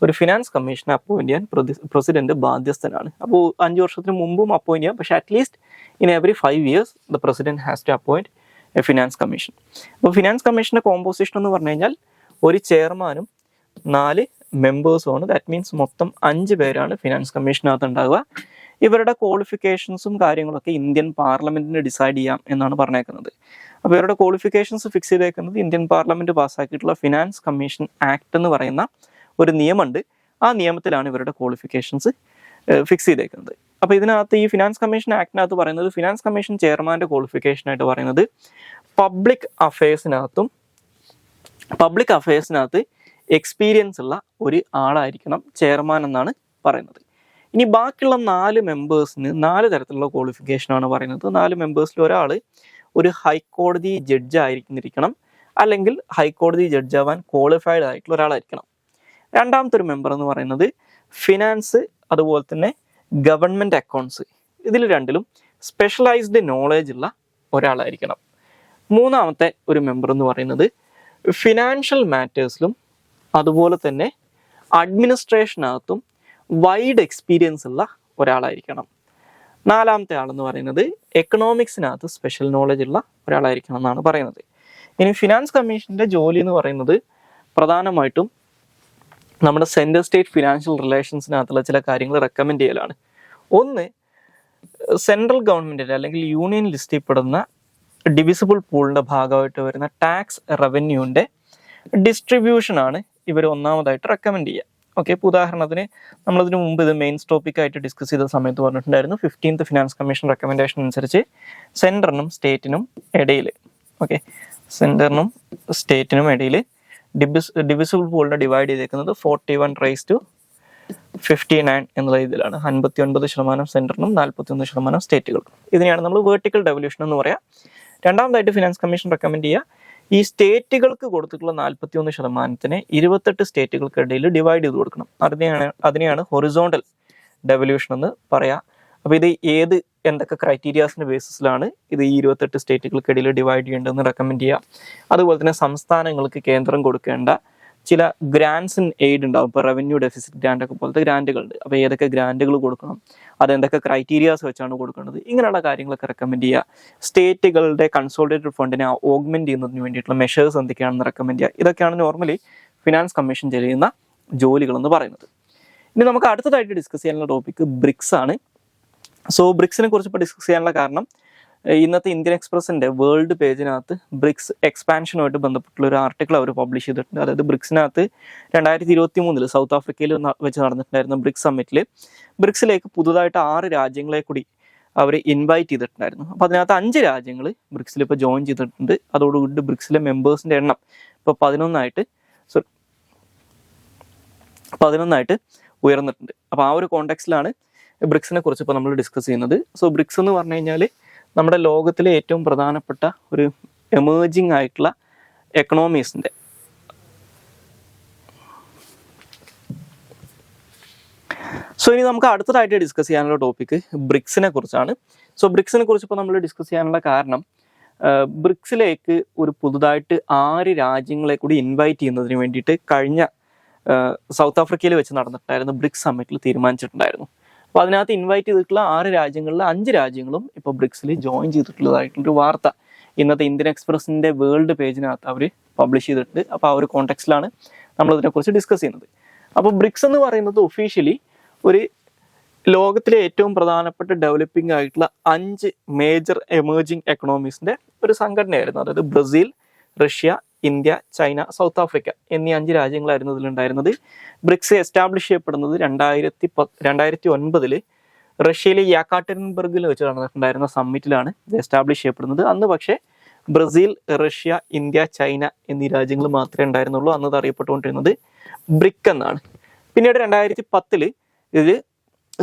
ഒരു ഫിനാൻസ് കമ്മീഷനെ അപ്പോയിന്റ് ചെയ്യാൻ പ്രസിഡന്റ് ബാധ്യസ്ഥനാണ്. അപ്പോൾ 5 വർഷത്തിന് മുമ്പും അപ്പോയിന്റ് ചെയ്യാം, പക്ഷേ at least in every 5 years the president has to appoint a finance commission. അപ്പോൾ ഫിനാൻസ് കമ്മീഷൻ്റെ കോമ്പോസിഷൻ എന്ന് പറഞ്ഞു കഴിഞ്ഞാൽ ഒരു ചെയർമാനും 4 മെമ്പേഴ്സുമാണ്. ദാറ്റ് മീൻസ് മൊത്തം 5 പേരാണ് ഫിനാൻസ് കമ്മീഷനകത്ത് ഉണ്ടാവുക. ഇവരുടെ ക്വാളിഫിക്കേഷൻസും കാര്യങ്ങളൊക്കെ ഇന്ത്യൻ പാർലമെന്റിന് ഡിസൈഡ് ചെയ്യാം എന്നാണ് പറഞ്ഞേക്കുന്നത്. അപ്പോൾ ഇവരുടെ ക്വാളിഫിക്കേഷൻസ് ഫിക്സ് ചെയ്തേക്കുന്നത് ഇന്ത്യൻ പാർലമെന്റ് പാസ്സാക്കിയിട്ടുള്ള ഫിനാൻസ് കമ്മീഷൻ ആക്ട് എന്ന് പറയുന്ന ഒരു നിയമമുണ്ട്. ആ നിയമത്തിലാണ് ഇവരുടെ ക്വാളിഫിക്കേഷൻസ് ഫിക്സ് ചെയ്തേക്കുന്നത്. അപ്പോൾ ഇതിനകത്ത് ഈ ഫിനാൻസ് കമ്മീഷൻ ആക്ടിനകത്ത് പറയുന്നത് ഫിനാൻസ് കമ്മീഷൻ ചെയർമാൻ്റെ ക്വാളിഫിക്കേഷനായിട്ട് പറയുന്നത് പബ്ലിക് അഫയേഴ്സിനകത്ത് എക്സ്പീരിയൻസ് ഉള്ള ഒരു ആളായിരിക്കണം ചെയർമാൻ എന്നാണ് പറയുന്നത്. ഇനി ബാക്കിയുള്ള 4 മെമ്പേഴ്സിന് 4 തരത്തിലുള്ള ക്വാളിഫിക്കേഷനാണ് പറയുന്നത്. 4 മെമ്പേഴ്സിൽ ഒരാൾ ഒരു ഹൈക്കോടതി ജഡ്ജ് ആയിരിക്കണം, അല്ലെങ്കിൽ ഹൈക്കോടതി ജഡ്ജ് ആവാൻ ക്വാളിഫൈഡ് ആയിട്ടുള്ള ഒരാളായിരിക്കണം. രണ്ടാമത്തെ ഒരു മെമ്പർ എന്ന് പറയുന്നത് ഫിനാൻസ്, അതുപോലെ തന്നെ ഗവൺമെൻറ് അക്കൗണ്ട്സ്, ഇതിൽ രണ്ടിലും സ്പെഷ്യലൈസ്ഡ് നോളേജ് ഉള്ള ഒരാളായിരിക്കണം. മൂന്നാമത്തെ ഒരു മെമ്പർ എന്ന് പറയുന്നത് ഫിനാൻഷ്യൽ മാറ്റേഴ്സിലും അതുപോലെ തന്നെ അഡ്മിനിസ്ട്രേഷനകത്തും വൈഡ് എക്സ്പീരിയൻസ് ഉള്ള ഒരാളായിരിക്കണം. നാലാമത്തെ ആളെന്ന് പറയുന്നത് എക്കണോമിക്സിനകത്ത് സ്പെഷ്യൽ നോളജ് ഉള്ള ഒരാളായിരിക്കണം എന്നാണ് പറയുന്നത്. ഇനി ഫിനാൻസ് കമ്മീഷൻ്റെ ജോലി എന്ന് പറയുന്നത് പ്രധാനമായിട്ടും നമ്മുടെ സെൻട്രൽ സ്റ്റേറ്റ് ഫിനാൻഷ്യൽ റിലേഷൻസിനകത്തുള്ള ചില കാര്യങ്ങൾ റെക്കമെൻഡ് ചെയ്യലാണ്. ഒന്ന്, സെൻട്രൽ ഗവൺമെൻറ്റിൻ്റെ അല്ലെങ്കിൽ യൂണിയൻ ലിസ്റ്റിൽ പെടുന്ന ഡിവിസിബിൾ പൂളിൻ്റെ ഭാഗമായിട്ട് വരുന്ന ടാക്സ് റവന്യൂവിൻ്റെ ഡിസ്ട്രിബ്യൂഷനാണ് ഇവർ ഒന്നാമതായിട്ട് റെക്കമെൻഡ് ചെയ്യുക. ഓക്കെ, ഇപ്പോൾ ഉദാഹരണത്തിന് നമ്മളതിന് മുമ്പ് ഇത് മെയിൻസ് ടോപ്പിക്കായിട്ട് ഡിസ്കസ് ചെയ്ത സമയത്ത് പറഞ്ഞിട്ടുണ്ടായിരുന്നു 15th ഫിനാൻസ് കമ്മീഷൻ റെക്കമെൻഡേഷൻ അനുസരിച്ച് സെൻറ്ററിനും സ്റ്റേറ്റിനും ഇടയിൽ ഡിവിസിബിൾ പൂളിനെ ഡിവൈഡ് ചെയ്തേക്കുന്നത് 41:59 എന്നുള്ള രീതിയിലാണ്. 59% സെൻറ്ററിനും 41% സ്റ്റേറ്റുകൾക്കും. ഇതിനെയാണ് നമ്മൾ വേർട്ടിക്കൽ ഡെവല്യൂഷൻ എന്ന് പറയാം. രണ്ടാമതായിട്ട് ഫിനാൻസ് കമ്മീഷൻ റെക്കമെൻഡ് ചെയ്യുക ഈ സ്റ്റേറ്റുകൾക്ക് കൊടുത്തിട്ടുള്ള 41% 28 സ്റ്റേറ്റുകൾക്കിടയിൽ ഡിവൈഡ് ചെയ്ത് കൊടുക്കണം. അതിനെയാണ് ഹൊറിസോണ്ടൽ ഡെവല്യൂഷൻ എന്ന് പറയാം. അപ്പോൾ ഇത് എന്തൊക്കെ ക്രൈറ്റീരിയാസിൻ്റെ ബേസിസിലാണ് ഇത് ഈ 28 സ്റ്റേറ്റുകൾക്കിടയിൽ ഡിവൈഡ് ചെയ്യേണ്ടതെന്ന് റെക്കമെൻഡ് ചെയ്യുക. അതുപോലെ തന്നെ സംസ്ഥാനങ്ങൾക്ക് കേന്ദ്രം കൊടുക്കേണ്ട ചില ഗ്രാൻസ് ഇൻ എയ്ഡ് ഉണ്ടാവും. ഇപ്പോൾ റവന്യൂ ഡെഫിസിറ്റ് ഗ്രാൻഡ് ഒക്കെ പോലത്തെ ഗ്രാൻറ്റുകളുണ്ട്. അപ്പോൾ ഏതൊക്കെ ഗ്രാൻറ്റുകൾ കൊടുക്കണം, അതെന്തൊക്കെ ക്രൈറ്റീരിയാസ് വെച്ചാണ് കൊടുക്കേണ്ടത്, ഇങ്ങനെയുള്ള കാര്യങ്ങളൊക്കെ റെക്കമെൻഡ് ചെയ്യുക. സ്റ്റേറ്റുകളുടെ കൺസോളിഡേറ്റഡ് ഫണ്ടിനെ ഓഗ്മെൻറ്റ് ചെയ്യുന്നതിന് വേണ്ടിയിട്ടുള്ള മെഷേഴ്സ് എന്തൊക്കെയാണെന്ന് റെക്കമെൻഡ് ചെയ്യുക. ഇതൊക്കെയാണ് നോർമലി ഫിനാൻസ് കമ്മീഷൻ ചെയ്യുന്ന ജോലികളെന്ന് പറയുന്നത്. ഇനി നമുക്ക് അടുത്തതായിട്ട് ഡിസ്കസ് ചെയ്യാനുള്ള ടോപ്പിക്ക് ബ്രിക്സ് ആണ്. സോ ബ്രിക്സിനെ കുറിച്ച് ഇപ്പോൾ ഡിസ്കസ് ചെയ്യാനുള്ള കാരണം ഇന്നത്തെ ഇന്ത്യൻ എക്സ്പ്രസിൻ്റെ വേൾഡ് പേജിനകത്ത് ബ്രിക്സ് എക്സ്പാൻഷനുമായിട്ട് ബന്ധപ്പെട്ടുള്ള ഒരു ആർട്ടിക്കിൾ അവർ പബ്ലിഷ് ചെയ്തിട്ടുണ്ട്. അതായത് ബ്രിക്സിനകത്ത് 2023 സൗത്ത് ആഫ്രിക്കയിൽ വെച്ച് നടന്നിട്ടുണ്ടായിരുന്ന ബ്രിക്സ് സമ്മിറ്റിൽ ബ്രിക്സിലേക്ക് പുതുതായിട്ട് 6 രാജ്യങ്ങളെ കൂടി അവർ ഇൻവൈറ്റ് ചെയ്തിട്ടുണ്ടായിരുന്നു. അപ്പോൾ അതിനകത്ത് 5 രാജ്യങ്ങൾ ബ്രിക്സിൽ ഇപ്പോൾ ജോയിൻ ചെയ്തിട്ടുണ്ട്. അതോടുകൂടി ബ്രിക്സിലെ മെമ്പേഴ്സിൻ്റെ എണ്ണം ഇപ്പോൾ 11ആയിട്ട് ഉയർന്നിട്ടുണ്ട്. അപ്പോൾ ആ ഒരു കോണ്ടെക്സ്റ്റിലാണ് ബ്രിക്സിനെ കുറിച്ച് ഇപ്പോൾ നമ്മൾ ഡിസ്കസ് ചെയ്യുന്നത്. സോ ബ്രിക്സ് എന്ന് പറഞ്ഞു കഴിഞ്ഞാൽ നമ്മുടെ ലോകത്തിലെ ഏറ്റവും പ്രധാനപ്പെട്ട ഒരു എമേർജിങ് ആയിട്ടുള്ള എക്കണോമീസിൻ്റെ ഇനി നമുക്ക് അടുത്തതായിട്ട് ഡിസ്കസ് ചെയ്യാനുള്ള ടോപ്പിക്ക് ബ്രിക്സിനെ കുറിച്ചാണ്. ബ്രിക്സിനെ കുറിച്ച് ഇപ്പോൾ നമ്മൾ ഡിസ്കസ് ചെയ്യാനുള്ള കാരണം ബ്രിക്സിലേക്ക് ഒരു പുതുതായിട്ട് 6 രാജ്യങ്ങളെ കൂടി ഇൻവൈറ്റ് ചെയ്യുന്നതിന് വേണ്ടിയിട്ട് കഴിഞ്ഞ സൗത്ത് ആഫ്രിക്കയിൽ വെച്ച് നടന്നിട്ടുണ്ടായിരുന്നു ബ്രിക്സ് സമ്മിറ്റിൽ തീരുമാനിച്ചിട്ടുണ്ടായിരുന്നു. അപ്പോൾ അതിനകത്ത് ഇൻവൈറ്റ് ചെയ്തിട്ടുള്ള 6 രാജ്യങ്ങളിൽ 5 രാജ്യങ്ങളും ഇപ്പോൾ ബ്രിക്സിൽ ജോയിൻ ചെയ്തിട്ടുള്ളതായിട്ടുള്ളൊരു വാർത്ത ഇന്നത്തെ ഇന്ത്യൻ എക്സ്പ്രസിൻ്റെ വേൾഡ് പേജിനകത്ത് അവർ പബ്ലിഷ് ചെയ്തിട്ടുണ്ട്. അപ്പോൾ ആ ഒരു കോണ്ടെക്സ്റ്റിലാണ് നമ്മളിതിനെക്കുറിച്ച് ഡിസ്കസ് ചെയ്യുന്നത്. അപ്പോൾ ബ്രിക്സ് എന്ന് പറയുന്നത് ഒഫീഷ്യലി ഒരു ലോകത്തിലെ ഏറ്റവും പ്രധാനപ്പെട്ട ഡെവലപ്പിംഗ് ആയിട്ടുള്ള 5 മേജർ എമേർജിംഗ് എക്കണോമീസിന്റെ ഒരു സംഘടനയായിരുന്നു. അതായത് Brazil, Russia, India, China, south Africa എന്നീ 5 രാജ്യങ്ങളായിരുന്നു ഇതിലുണ്ടായിരുന്നത്. ബ്രിക്സ് എസ്റ്റാബ്ലിഷ് ചെയ്യപ്പെടുന്നത് 2009 റഷ്യയിലെ യാക്കാട്ടൻബർഗിൽ വെച്ച് നടന്നിട്ടുണ്ടായിരുന്ന സമ്മിറ്റിലാണ് ഇത് എസ്റ്റാബ്ലിഷ് ചെയ്യപ്പെടുന്നത്. അന്ന് പക്ഷേ ബ്രസീൽ, റഷ്യ, ഇന്ത്യ, ചൈന എന്നീ രാജ്യങ്ങൾ മാത്രമേ ഉണ്ടായിരുന്നുള്ളൂ. അന്ന് ഇത് അറിയപ്പെട്ടുകൊണ്ടിരുന്നത് ബ്രിക് എന്നാണ്. പിന്നീട് 2010 ഇത്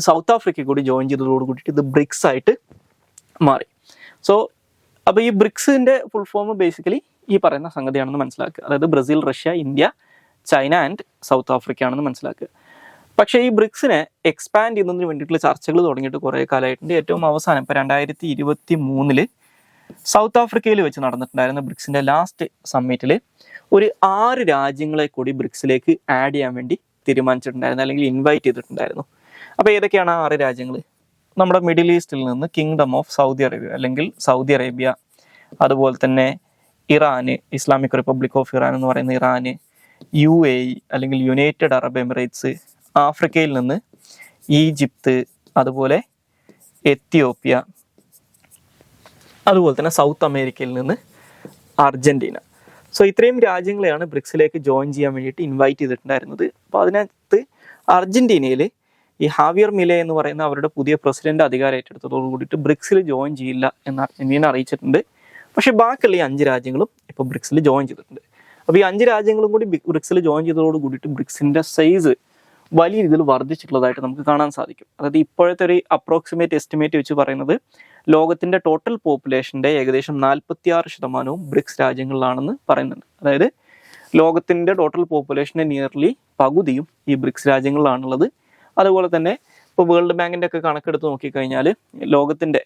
സൗത്ത് ആഫ്രിക്ക കൂടി ജോയിൻ ചെയ്തതോട് കൂടിയിട്ട് ഇത് ബ്രിക്സ് ആയിട്ട് മാറി. അപ്പോൾ ഈ ബ്രിക്സിന്റെ ഫുൾ ഫോം ബേസിക്കലി ഈ പറയുന്ന സംഗതിയാണെന്ന് മനസ്സിലാക്കുക. അതായത് Brazil, Russia, India, China and south Africa ആണെന്ന് മനസ്സിലാക്കുക. പക്ഷേ ഈ ബ്രിക്സിനെ എക്സ്പാൻഡ് ചെയ്യുന്നതിന് വേണ്ടിയിട്ടുള്ള ചർച്ചകൾ തുടങ്ങിയിട്ട് കുറേ കാലമായിട്ടുണ്ട്. ഏറ്റവും അവസാനം ഇപ്പോൾ 2023 സൗത്ത് ആഫ്രിക്കയിൽ വെച്ച് നടന്നിട്ടുണ്ടായിരുന്ന ബ്രിക്സിന്റെ ലാസ്റ്റ് സമ്മിറ്റിൽ ഒരു 6 രാജ്യങ്ങളെ കൂടി ബ്രിക്സിലേക്ക് ആഡ് ചെയ്യാൻ വേണ്ടി തീരുമാനിച്ചിട്ടുണ്ടായിരുന്നു, അല്ലെങ്കിൽ ഇൻവൈറ്റ് ചെയ്തിട്ടുണ്ടായിരുന്നു. അപ്പോൾ ഏതൊക്കെയാണ് ആ 6 രാജ്യങ്ങൾ? നമ്മുടെ മിഡിൽ ഈസ്റ്റിൽ നിന്ന് കിങ്ഡം ഓഫ് സൗദി അറേബ്യ അല്ലെങ്കിൽ സൗദി അറേബ്യ, അതുപോലെ തന്നെ ഇറാന്, ഇസ്ലാമിക് റിപ്പബ്ലിക് ഓഫ് ഇറാൻ എന്ന് പറയുന്ന ഇറാന്, UAE അല്ലെങ്കിൽ യുണൈറ്റഡ് അറബ് എമിറേറ്റ്സ്, ആഫ്രിക്കയിൽ നിന്ന് ഈജിപ്ത്, അതുപോലെ എത്യോപ്യ, അതുപോലെ തന്നെ സൗത്ത് അമേരിക്കയിൽ നിന്ന് അർജന്റീന. ഇത്രയും രാജ്യങ്ങളെയാണ് ബ്രിക്സിലേക്ക് ജോയിൻ ചെയ്യാൻ വേണ്ടിയിട്ട് ഇൻവൈറ്റ് ചെയ്തിട്ടുണ്ടായിരുന്നത്. അപ്പോൾ അതിനകത്ത് അർജന്റീനയിൽ ഈ ഹാവിയർ മിലെ എന്ന് പറയുന്ന അവരുടെ പുതിയ പ്രസിഡന്റ് അധികാരം ഏറ്റെടുത്തതോട് കൂടിയിട്ട് ബ്രിക്സിൽ ജോയിൻ ചെയ്യില്ല എന്ന് അർജന്റീന അറിയിച്ചിട്ടുണ്ട്. പക്ഷേ ബാക്കിയുള്ള ഈ 5 രാജ്യങ്ങളും ഇപ്പോൾ ബ്രിക്സിൽ ജോയിൻ ചെയ്തിട്ടുണ്ട്. അപ്പോൾ ഈ 5 രാജ്യങ്ങളും കൂടി ബ്രിക്സിൽ ജോയിൻ ചെയ്തതോട് കൂടിയിട്ട് ബ്രിക്സിന്റെ സൈസ് വലിയ രീതിയിൽ വർദ്ധിച്ചിട്ടുള്ളതായിട്ട് നമുക്ക് കാണാൻ സാധിക്കും. അതായത് ഇപ്പോഴത്തെ ഒരു അപ്രോക്സിമേറ്റ് എസ്റ്റിമേറ്റ് വെച്ച് പറയുന്നത് ലോകത്തിന്റെ ടോട്ടൽ പോപ്പുലേഷന്റെ ഏകദേശം 46% ബ്രിക്സ് രാജ്യങ്ങളിലാണെന്ന് പറയുന്നുണ്ട്. അതായത് ലോകത്തിന്റെ ടോട്ടൽ പോപ്പുലേഷന്റെ നിയർലി പകുതിയും ഈ ബ്രിക്സ് രാജ്യങ്ങളിലാണുള്ളത്. അതുപോലെ തന്നെ ഇപ്പോൾ വേൾഡ് ബാങ്കിന്റെ ഒക്കെ കണക്കെടുത്ത് നോക്കിക്കഴിഞ്ഞാൽ ലോകത്തിന്റെ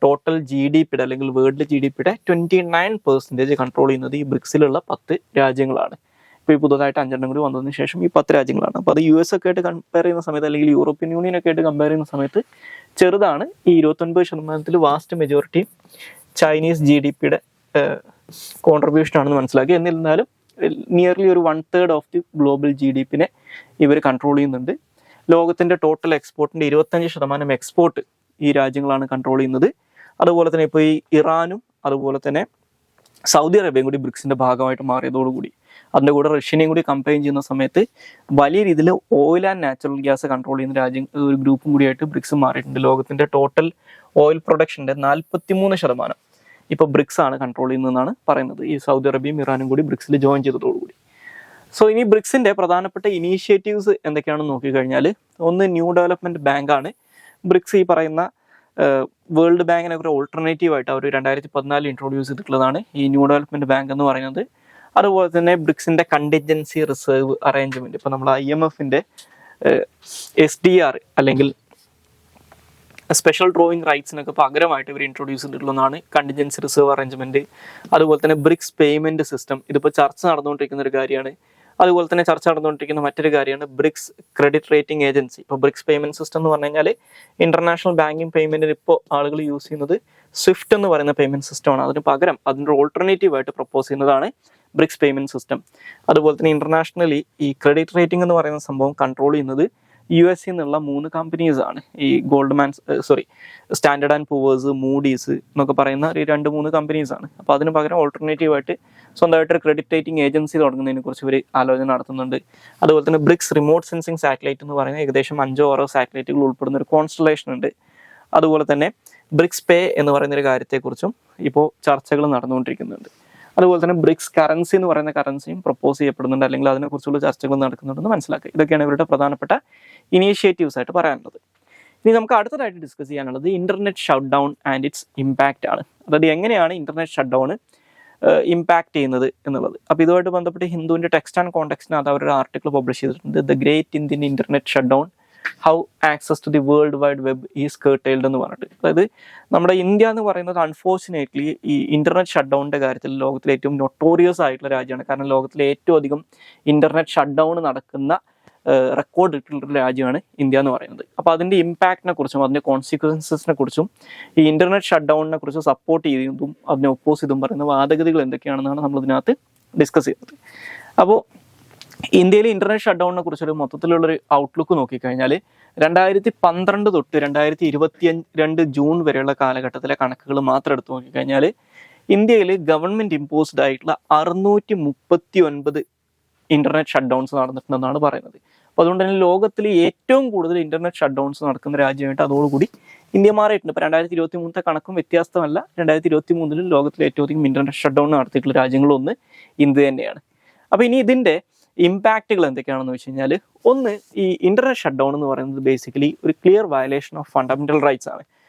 ടോട്ടൽ GDP അല്ലെങ്കിൽ വേൾഡ് GDP 29% കൺട്രോൾ ചെയ്യുന്നത് ഈ ബ്രിക്സിലുള്ള 10 രാജ്യങ്ങളാണ്. ഇപ്പോൾ ഈ പുതുതായിട്ട് 5 കൂടി വന്നതിന് ശേഷം ഈ 10 രാജ്യങ്ങളാണ്. അപ്പോൾ അത് US ഒക്കെ ആയിട്ട് കമ്പയർ ചെയ്യുന്ന സമയത്ത്, അല്ലെങ്കിൽ യൂറോപ്യൻ യൂണിയൻ ഒക്കെ ആയിട്ട് കമ്പയർ ചെയ്യുന്ന സമയത്ത് ചെറുതാണ്. ഈ 29% vast majority Chinese GDP contribution ആണെന്ന് മനസ്സിലാക്കി. എന്നിരുന്നാലും നിയർലി ഒരു 1/3 ഓഫ് ദി ഗ്ലോബൽ GDP ഇവർ കൺട്രോൾ ചെയ്യുന്നുണ്ട്. ലോകത്തിന്റെ ടോട്ടൽ എക്സ്പോർട്ടിന്റെ 25% എക്സ്പോർട്ട് ഈ രാജ്യങ്ങളാണ് കൺട്രോൾ ചെയ്യുന്നത്. അതുപോലെ തന്നെ ഇപ്പോൾ ഈ ഇറാനും അതുപോലെ തന്നെ സൗദി അറേബ്യയും കൂടി ബ്രിക്സിന്റെ ഭാഗമായിട്ട് മാറിയതോടുകൂടി, അതിൻ്റെ കൂടെ റഷ്യനെയും കൂടി കമ്പയർ ചെയ്യുന്ന സമയത്ത് വലിയ രീതിയിൽ oil and natural gas control ചെയ്യുന്ന ഒരു ഗ്രൂപ്പും കൂടിയായിട്ട് ബ്രിക്സ് മാറിയിട്ടുണ്ട്. ലോകത്തിന്റെ ടോട്ടൽ ഓയിൽ പ്രൊഡക്ഷന്റെ 43% ഇപ്പോൾ ബ്രിക്സ് ആണ് കൺട്രോൾ ചെയ്യുന്നതെന്നാണ് പറയുന്നത്. ഈ സൗദി അറേബ്യയും ഇറാനും കൂടി ബ്രിക്സിൽ ജോയിൻ ചെയ്തതോടുകൂടി. ഇനി ബ്രിക്സിന്റെ പ്രധാനപ്പെട്ട ഇനീഷ്യേറ്റീവ്സ് എന്തൊക്കെയാണെന്ന് നോക്കിക്കഴിഞ്ഞാൽ, ഒന്ന് ന്യൂ ഡെവലപ്മെന്റ് ബാങ്കാണ്. ബ്രിക്സ് ഈ പറയുന്ന വേൾഡ് ബാങ്കിനെ ഒരു ഓൾട്ടർനേറ്റീവ് ആയിട്ട് അവർ 2014 ഇൻട്രൊഡ്യൂസ് ചെയ്തിട്ടുള്ളതാണ് ഈ ന്യൂ ഡെവലപ്മെന്റ് ബാങ്ക് എന്ന് പറയുന്നത്. അതുപോലെ തന്നെ ബ്രിക്സിന്റെ കണ്ടിൻജൻസി റിസർവ് അറേഞ്ച്മെന്റ്, ഇപ്പോൾ നമ്മൾ IMFന്റെ SDR അല്ലെങ്കിൽ സ്പെഷ്യൽ ഡ്രോയിങ് റൈറ്റ്സിനൊക്കെ പകരമായിട്ട് ഇവർ ഇൻട്രൊഡ്യൂസ് ചെയ്തിട്ടുള്ളതാണ് കണ്ടിൻജൻസി റിസർവ് അറേഞ്ച്മെന്റ്. അതുപോലെ തന്നെ ബ്രിക്സ് പേയ്മെന്റ് സിസ്റ്റം, ഇതിപ്പോൾ ചർച്ച നടന്നുകൊണ്ടിരിക്കുന്ന ഒരു കാര്യമാണ്. അതുപോലെ തന്നെ ചർച്ച നടന്നുകൊണ്ടിരിക്കുന്ന മറ്റൊരു കാര്യമാണ് ബ്രിക്സ് ക്രെഡിറ്റ് റേറ്റിംഗ് ഏജൻസി. ഇപ്പോൾ ബ്രിക്സ് പേയ്മെന്റ് സിസ്റ്റം എന്ന് പറഞ്ഞു കഴിഞ്ഞാൽ ഇന്റർനാഷണൽ ബാങ്കിങ് പേയ്മെന്റിന് ഇപ്പോൾ ആളുകൾ യൂസ് ചെയ്യുന്നത് സ്വിഫ്റ്റ് എന്ന് പറയുന്ന പേയ്മെന്റ് സിസ്റ്റമാണ്. അതിന് പകരം അതിൻ്റെ ഓൾട്ടർനേറ്റീവ് ആയിട്ട് പ്രപ്പോസ് ചെയ്യുന്നതാണ് ബ്രിക്സ് പേയ്മെന്റ് സിസ്റ്റം. അതുപോലെ തന്നെ ഇന്റർനാഷണലി ഈ ക്രെഡിറ്റ് റേറ്റിംഗ് എന്ന് പറയുന്ന സംഭവം കൺട്രോൾ ചെയ്യുന്നത് US എന്നുള്ള 3 കമ്പനീസ് ആണ്. ഈ സ്റ്റാൻഡേർഡ് ആൻഡ് പൂവേഴ്സ്, മൂഡീസ് എന്നൊക്കെ പറയുന്ന ഒരു 2-3 കമ്പനീസ് ആണ്. അപ്പോൾ അതിന് പകരം ഓൾട്ടർനേറ്റീവ് ആയിട്ട് സ്വന്തമായിട്ട് ഒരു ക്രെഡിറ്റ് റേറ്റിംഗ് ഏജൻസി തുടങ്ങുന്നതിനെ കുറിച്ച് ഇവർ ആലോചന നടത്തുന്നുണ്ട്. അതുപോലെ തന്നെ ബ്രിക്സ് റിമോട്ട് സെൻസിങ് സാറ്റലൈറ്റ് എന്ന് പറയുന്ന ഏകദേശം 5-6 സാറ്റലൈറ്റുകൾ ഉൾപ്പെടുന്ന ഒരു കോൺസ്റ്റലേഷൻ ഉണ്ട്. അതുപോലെ തന്നെ ബ്രിക്സ് പേ എന്ന് പറയുന്ന ഒരു കാര്യത്തെക്കുറിച്ചും ഇപ്പോൾ ചർച്ചകൾ നടന്നുകൊണ്ടിരിക്കുന്നുണ്ട്. അതുപോലെ തന്നെ ബ്രിക്സ് കറൻസി എന്ന് പറയുന്ന കറൻസിയും പ്രപ്പോസ് ചെയ്യപ്പെടുന്നുണ്ട്, അല്ലെങ്കിൽ അതിനെക്കുറിച്ചുള്ള ചർച്ചകൾ നടക്കുന്നുണ്ടെന്ന് മനസ്സിലാക്കുക. ഇതൊക്കെയാണ് ഇവരുടെ പ്രധാനപ്പെട്ട ഇനീഷ്യേറ്റീവ്സ് ആയിട്ട് പറയാനുള്ളത്. ഇനി നമുക്ക് അടുത്തതായിട്ട് ഡിസ്കസ് ചെയ്യാനുള്ളത് internet shut down and it's impact ആണ്. അതായത് എങ്ങനെയാണ് ഇന്റർനെറ്റ് ഷട്ട് ഡൗൺ ഇമ്പാക്ട് ചെയ്യുന്നത് എന്നുള്ളത്. അപ്പോൾ ഇതുമായിട്ട് ബന്ധപ്പെട്ട് ഹിന്ദുവിൻ്റെ ടെക്സ്റ്റ് ആൻഡ് കോണ്ടെക്സ്റ്റിനകത്ത് അവരുടെ ആർട്ടിക്കിൾ പബ്ലിഷ് ചെയ്തിട്ടുണ്ട്. The great Indian internet shut down, how access to the world wide web is curtailed എന്ന് പറഞ്ഞിട്ട്. അതായത് നമ്മുടെ ഇന്ത്യ എന്ന് പറയുന്നത് അൺഫോർച്ചുനേറ്റ്ലി ഈ ഇന്റർനെറ്റ് ഷട്ട് ഡൗണിന്റെ കാര്യത്തിൽ ലോകത്തിലെ ഏറ്റവും നൊട്ടോറിയസ് ആയിട്ടുള്ള രാജ്യമാണ്. കാരണം ലോകത്തിലെ ഏറ്റവും അധികം ഇന്റർനെറ്റ് ഷട്ട് ഡൗൺ നടക്കുന്ന റെക്കോർഡ് ഇട്ടുള്ള രാജ്യമാണ് ഇന്ത്യ എന്ന് പറയുന്നത്. അപ്പോൾ അതിൻ്റെ ഇമ്പാക്റ്റിനെ കുറിച്ചും അതിൻ്റെ കോൺസിക്വൻസസിനെ കുറിച്ചും ഈ ഇന്റർനെറ്റ് ഷട്ട് ഡൗണിനെ കുറിച്ച് സപ്പോർട്ട് ചെയ്യുന്നതും അതിനെ ഒപ്പോസ് ചെയ്തും പറയുന്ന വാദഗതികൾ എന്തൊക്കെയാണെന്നാണ് നമ്മൾ ഇതിനകത്ത് ഡിസ്കസ് ചെയ്യുന്നത്. അപ്പോൾ ഇന്ത്യയിലെ ഇന്റർനെറ്റ് ഷട്ട് ഡൗണിനെ കുറിച്ചൊരു മൊത്തത്തിലുള്ളൊരു ഔട്ട്ലുക്ക് നോക്കിക്കഴിഞ്ഞാൽ 2012 തൊട്ട് 2022 ജൂൺ വരെയുള്ള കാലഘട്ടത്തിലെ കണക്കുകൾ മാത്രം എടുത്ത് നോക്കിക്കഴിഞ്ഞാൽ ഇന്ത്യയിൽ ഗവൺമെന്റ് ഇമ്പോസ്ഡ് ആയിട്ടുള്ള 639 ഇന്റർനെറ്റ് ഷട്ട് ഡൗൺസ് നടന്നിട്ടുണ്ടെന്നാണ് പറയുന്നത്. അപ്പോൾ അതുകൊണ്ട് തന്നെ ലോകത്തിൽ ഏറ്റവും കൂടുതൽ ഇന്റർനെറ്റ് ഷട്ട് ഡൗൺസ് നടക്കുന്ന രാജ്യമായിട്ട് അതോടുകൂടി ഇന്ത്യ മാറിയിട്ടുണ്ട്. ഇപ്പോൾ 2023 കണക്കും വ്യത്യാസമല്ല. 2023 ലോകത്തിലെ ഏറ്റവും അധികം ഇന്റർനെറ്റ് ഷട്ട് ഡൗൺ നടത്തിയിട്ടുള്ള രാജ്യങ്ങളൊന്ന് ഇന്ത്യ തന്നെയാണ്. അപ്പോൾ ഇനി ഇതിന്റെ ഇമ്പാക്റ്റുകൾ എന്തൊക്കെയാണെന്ന് വെച്ച് കഴിഞ്ഞാൽ, ഒന്ന്, ഈ ഇന്റർനെറ്റ് ഷട്ട് ഡൗൺ എന്ന് പറയുന്നത് ബേസിക്കലി ഒരു clear violation of fundamental rights ആണ്.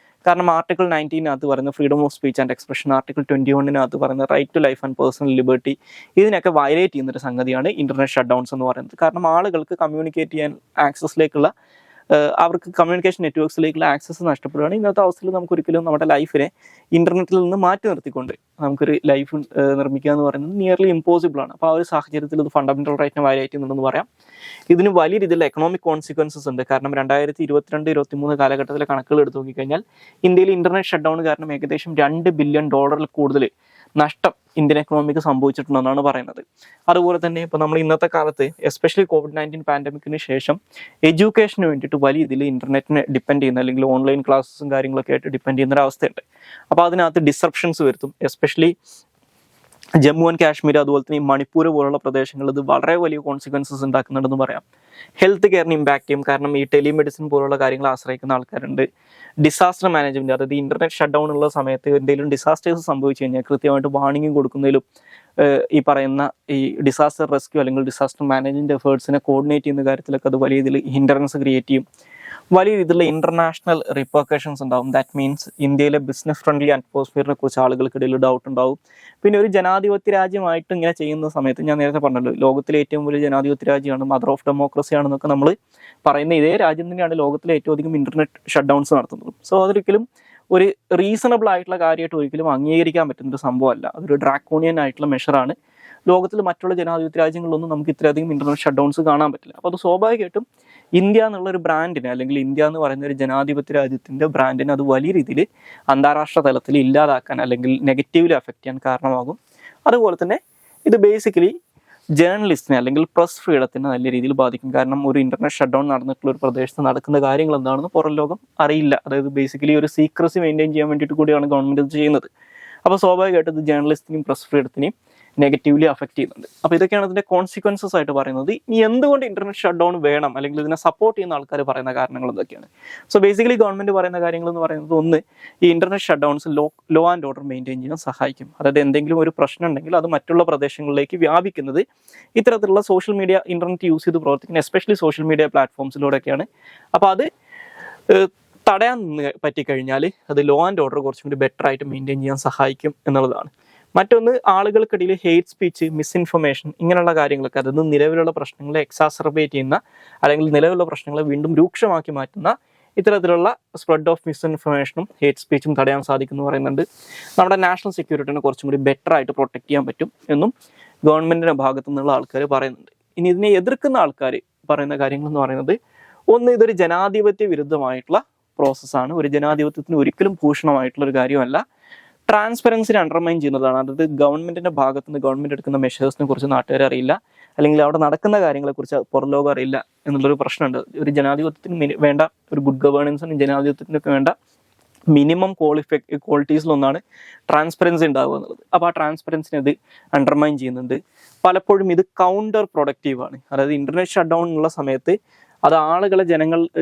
കാരണം ആർട്ടിക്കിൾ 19 പറയുന്ന freedom of speech and expression, article 21 പറയുന്ന right to life and personal liberty, ഇതിനൊക്കെ വയലേറ്റ് ചെയ്യുന്നൊരു സംഗതിയാണ് ഇന്റർനെറ്റ് ഷട്ട് ഡൗൺസ് എന്ന് പറയുന്നത്. കാരണം ആളുകൾക്ക് കമ്മ്യൂണിക്കേറ്റ് ചെയ്യാൻ ആക്സസിലേക്കുള്ള അവർക്ക് കമ്മ്യൂണിക്കേഷൻ നെറ്റ്വർക്സിലേക്കുള്ള ആക്സസ് നഷ്ടപ്പെടുകയാണ്. ഇന്നത്തെ അവസ്ഥയിൽ നമുക്കൊരിക്കലും നമ്മുടെ ലൈഫിനെ ഇന്റർനെറ്റിൽ നിന്ന് മാറ്റി നിർത്തിക്കൊണ്ട് നമുക്കൊരു ലൈഫ് നിർമ്മിക്കുക എന്ന് പറയുന്നത് നിയർലി ഇമ്പോസിബിൾ ആണ്. അപ്പോൾ ആ ഒരു സാഹചര്യത്തിൽ ഇത് ഫണ്ടമെന്റൽ റൈറ്റിനെ വയലേറ്റ് ചെയ്യുന്നുണ്ടെന്ന് പറയാം. ഇതിന് വലിയ രീതിയിലുള്ള എക്കണോമിക് കോൺസിക്വൻസസ് ഉണ്ട്. കാരണം 2022-23 കാലഘട്ടത്തിലെ കണക്കുകൾ എടുത്ത് നോക്കിക്കഴിഞ്ഞാൽ ഇന്ത്യയിൽ ഇന്റർനെറ്റ് ഷട്ട് ഡൗൺ കാരണം ഏകദേശം $2 ബില്യൺ കൂടുതൽ നഷ്ടം ഇന്ത്യൻ എക്കണോമിക്ക് സംഭവിച്ചിട്ടുണ്ടെന്നാണ് പറയുന്നത്. അതുപോലെ തന്നെ ഇപ്പോൾ നമ്മൾ ഇന്നത്തെ കാലത്ത് എസ്പെഷ്യലി COVID-19 പാൻഡമിക്കിന് ശേഷം എഡ്യൂക്കേഷന് വേണ്ടിയിട്ട് വലിയ ഇതിൽ ഇന്റർനെറ്റിനെ ഡിപ്പെൻഡ് ചെയ്യുന്ന അല്ലെങ്കിൽ ഓൺലൈൻ ക്ലാസ്സും കാര്യങ്ങളൊക്കെ ആയിട്ട് ഡിപ്പെൻഡ് ചെയ്യുന്ന ഒരു അവസ്ഥയുണ്ട്. അപ്പോൾ അതിനകത്ത് ഡിസ്റപ്ഷൻസ് വരുത്തും. എസ്പെഷ്യലി ജമ്മു ആൻഡ് കാശ്മീർ, അതുപോലെ തന്നെ ഈ മണിപ്പൂർ പോലുള്ള പ്രദേശങ്ങളിൽ ഇത് വളരെ വലിയ കോൺസിക്വൻസസ് ഉണ്ടാക്കുന്നുണ്ടെന്ന് പറയാം. ഹെൽത്ത് കെയറിന് ഇമ്പാക്ട് ചെയ്യും. കാരണം ഈ ടെലിമെഡിസിൻ പോലുള്ള കാര്യങ്ങൾ ആശ്രയിക്കുന്ന ആൾക്കാരുണ്ട്. ഡിസാസ്റ്റർ മാനേജ്മെന്റ്, അതായത് ഇന്റർനെറ്റ് ഷട്ട് ഡൗൺ ഉള്ള സമയത്ത് എന്തെങ്കിലും ഡിസാസ്റ്റേഴ്സ് സംഭവിച്ചു കഴിഞ്ഞാൽ കൃത്യമായിട്ട് വാർണിംഗ് കൊടുക്കുന്നതിലും ഈ പറയുന്ന ഈ ഡിസാസ്റ്റർ റെസ്ക്യൂ അല്ലെങ്കിൽ ഡിസാസ്റ്റർ മാനേജ്മെന്റ് എഫേർട്സിനെ കോർഡിനേറ്റ് ചെയ്യുന്ന കാര്യത്തിലൊക്കെ അത് വലിയ രീതിയിൽ ഹിൻഡറൻസ് ക്രിയേറ്റ് ചെയ്യും. വലിയ രീതിയിലുള്ള ഇന്റർനാഷണൽ റിപ്പർക്കഷൻസ് ഉണ്ടാവും. ദാറ്റ് മീൻസ് ഇന്ത്യയിലെ ബിസിനസ് ഫ്രണ്ട്ലി അറ്റ്മോസ്ഫിയറിനെ കുറിച്ച് ആളുകൾക്കിടയിൽ ഡൗട്ട് ഉണ്ടാവും. പിന്നെ ഒരു ജനാധിപത്യ രാജ്യമായിട്ട് ഇങ്ങനെ ചെയ്യുന്ന സമയത്ത്, ഞാൻ നേരത്തെ പറഞ്ഞല്ലോ ലോകത്തിലെ ഏറ്റവും വലിയ ജനാധിപത്യ രാജ്യമാണ്, മദർ ഓഫ് ഡെമോക്രസി ആണെന്നൊക്കെ നമ്മൾ പറയുന്ന ഇതേ രാജ്യം തന്നെയാണ് ലോകത്തിലെ ഏറ്റവും അധികം ഇന്റർനെറ്റ് ഷട്ട് ഡൗൺസ് നടത്തുന്നത്. സോ അതൊരിക്കലും ഒരു റീസണബിൾ ആയിട്ടുള്ള കാര്യമായിട്ട് ഒരിക്കലും അംഗീകരിക്കാൻ പറ്റുന്ന ഒരു സംഭവമല്ല. അതൊരു ഡ്രാക്കോണിയൻ ആയിട്ടുള്ള മെഷറാണ്. ലോകത്തിൽ മറ്റുള്ള ജനാധിപത്യ രാജ്യങ്ങളിലൊന്നും നമുക്ക് ഇത്രയധികം ഇന്റർനെറ്റ് ഷട്ട് ഡൗൺസ് കാണാൻ പറ്റില്ല. അപ്പോൾ അത് സ്വാഭാവികമായിട്ടും ഇന്ത്യ എന്നുള്ള ഒരു ബ്രാൻഡിന്, അല്ലെങ്കിൽ ഇന്ത്യ എന്ന് പറയുന്ന ഒരു ജനാധിപത്യ രാജ്യത്തിന്റെ ബ്രാൻഡിന് അത് വലിയ രീതിയിൽ അന്താരാഷ്ട്ര തലത്തിൽ ഇല്ലാതാക്കാൻ അല്ലെങ്കിൽ നെഗറ്റീവ്ലി അഫക്റ്റ് ചെയ്യാൻ കാരണമാകും. അതുപോലെ തന്നെ ഇത് ബേസിക്കലി ജേർണലിസ്റ്റിനെ അല്ലെങ്കിൽ പ്രസ് ഫ്രീഡത്തിനെ നല്ല രീതിയിൽ ബാധിക്കും. കാരണം ഒരു ഇന്റർനെറ്റ് ഷട്ട് ഡൗൺ നടന്നിട്ടുള്ള ഒരു പ്രദേശത്ത് നടക്കുന്ന കാര്യങ്ങൾ എന്താണെന്ന് പുറം ലോകം അറിയില്ല. അതായത് ബേസിക്കലി ഒരു സീക്രസി മെയിൻറ്റെയിൻ ചെയ്യാൻ വേണ്ടിയിട്ട് കൂടിയാണ് ഗവൺമെന്റ് ഇത് ചെയ്യുന്നത്. അപ്പോൾ സ്വാഭാവികമായിട്ട് ഇത് ജേർണലിസ്റ്റിനെയും പ്രസ് ഫ്രീഡത്തിനെയും നെഗറ്റീവ്ലി അഫക്റ്റ് ചെയ്യുന്നുണ്ട്. അപ്പോൾ ഇതൊക്കെയാണ് ഇതിന്റെ കോൺസിക്വൻസസ് ആയിട്ട് പറയുന്നത്. ഇനി എന്തുകൊണ്ട് ഇന്റർനെറ്റ് ഷട്ട് ഡൗൺ വേണം, അല്ലെങ്കിൽ ഇതിനെ സപ്പോർട്ട് ചെയ്യുന്ന ആൾക്കാർ പറയുന്ന കാരണങ്ങൾ എന്തൊക്കെയാണ്? സോ ബേസിക്കലി ഗവൺമെന്റ് പറയുന്ന കാര്യങ്ങൾ എന്ന് പറയുന്നത്, ഒന്ന്, ഈ internet shut downs law and order maintain ചെയ്യാൻ സഹായിക്കും. അതായത് എന്തെങ്കിലും ഒരു പ്രശ്നം ഉണ്ടെങ്കിൽ അത് മറ്റുള്ള പ്രദേശങ്ങളിലേക്ക് വ്യാപിക്കുന്നത് ഇത്തരത്തിലുള്ള സോഷ്യൽ മീഡിയ, ഇന്റർനെറ്റ് യൂസ് ചെയ്ത് പ്രവർത്തിക്കുന്ന എസ്പെഷ്യലി സോഷ്യൽ മീഡിയ പ്ലാറ്റ്ഫോംസിലൂടെയൊക്കെയാണ്. അപ്പോൾ അത് തടയാൻ പറ്റിക്കഴിഞ്ഞാൽ അത് ലോ ആൻഡ് ഓർഡർ കുറച്ചും കൂടി ബെറ്റർ ആയിട്ട് മെയിൻറ്റെയിൻ ചെയ്യാൻ സഹായിക്കും എന്നുള്ളതാണ്. മറ്റൊന്ന്, ആളുകൾക്കിടയിൽ ഹെയ്റ്റ് സ്പീച്ച്, മിസ്ഇൻഫർമേഷൻ, ഇങ്ങനെയുള്ള കാര്യങ്ങളൊക്കെ, അതായത് നിലവിലുള്ള പ്രശ്നങ്ങളെ എക്സാസർബേറ്റ് ചെയ്യുന്ന അല്ലെങ്കിൽ നിലവിലുള്ള പ്രശ്നങ്ങളെ വീണ്ടും രൂക്ഷമാക്കി മാറ്റുന്ന ഇത്തരത്തിലുള്ള സ്പ്രെഡ് ഓഫ് മിസ്ഇൻഫർമേഷനും ഹെയ്റ്റ് സ്പീച്ചും തടയാൻ സാധിക്കും എന്ന് പറയുന്നുണ്ട്. നമ്മുടെ നാഷണൽ സെക്യൂരിറ്റിനെ കുറച്ചും കൂടി ബെറ്റർ ആയിട്ട് പ്രൊട്ടക്ട് ചെയ്യാൻ പറ്റും എന്നും ഗവൺമെന്റിന്റെ ഭാഗത്തു നിന്നുള്ള ആൾക്കാർ പറയുന്നുണ്ട്. ഇനി ഇതിനെ എതിർക്കുന്ന ആൾക്കാർ പറയുന്ന കാര്യങ്ങൾ എന്ന് പറയുന്നത്, ഒന്ന്, ഇതൊരു ജനാധിപത്യ വിരുദ്ധമായിട്ടുള്ള പ്രോസസ്സാണ്. ഒരു ജനാധിപത്യത്തിന് ഒരിക്കലും ഭൂഷണമായിട്ടുള്ള ഒരു കാര്യമല്ല. ട്രാൻസ്പെറൻസിനെ അണ്ടർമൈൻ ചെയ്യുന്നതാണ്. അതായത് ഗവൺമെന്റിന്റെ ഭാഗത്ത് നിന്ന് ഗവൺമെന്റ് എടുക്കുന്ന മെഷേഴ്സിനെ കുറിച്ച് നാട്ടുകാരെ അറിയില്ല, അല്ലെങ്കിൽ അവിടെ നടക്കുന്ന കാര്യങ്ങളെക്കുറിച്ച് പുറം ലോകം അറിയില്ല എന്നുള്ളൊരു പ്രശ്നമുണ്ട്. ഒരു ജനാധിപത്യത്തിന് വേണ്ട, ഒരു ഗുഡ് ഗവേണൻസിനും ജനാധിപത്യത്തിനൊക്കെ വേണ്ട മിനിമം ക്വാളിറ്റീസിലൊന്നാണ് ട്രാൻസ്പെറൻസി ഉണ്ടാവുക എന്നുള്ളത്. അപ്പോൾ ആ ട്രാൻസ്പെറൻസിനെ ഇത് അണ്ടർമൈൻ ചെയ്യുന്നുണ്ട്. പലപ്പോഴും ഇത് കൗണ്ടർ പ്രൊഡക്റ്റീവ് ആണ്. അതായത് ഇന്റർനെറ്റ് ഷട്ട് ഡൗൺ ഉള്ള സമയത്ത് അത് ആളുകളെ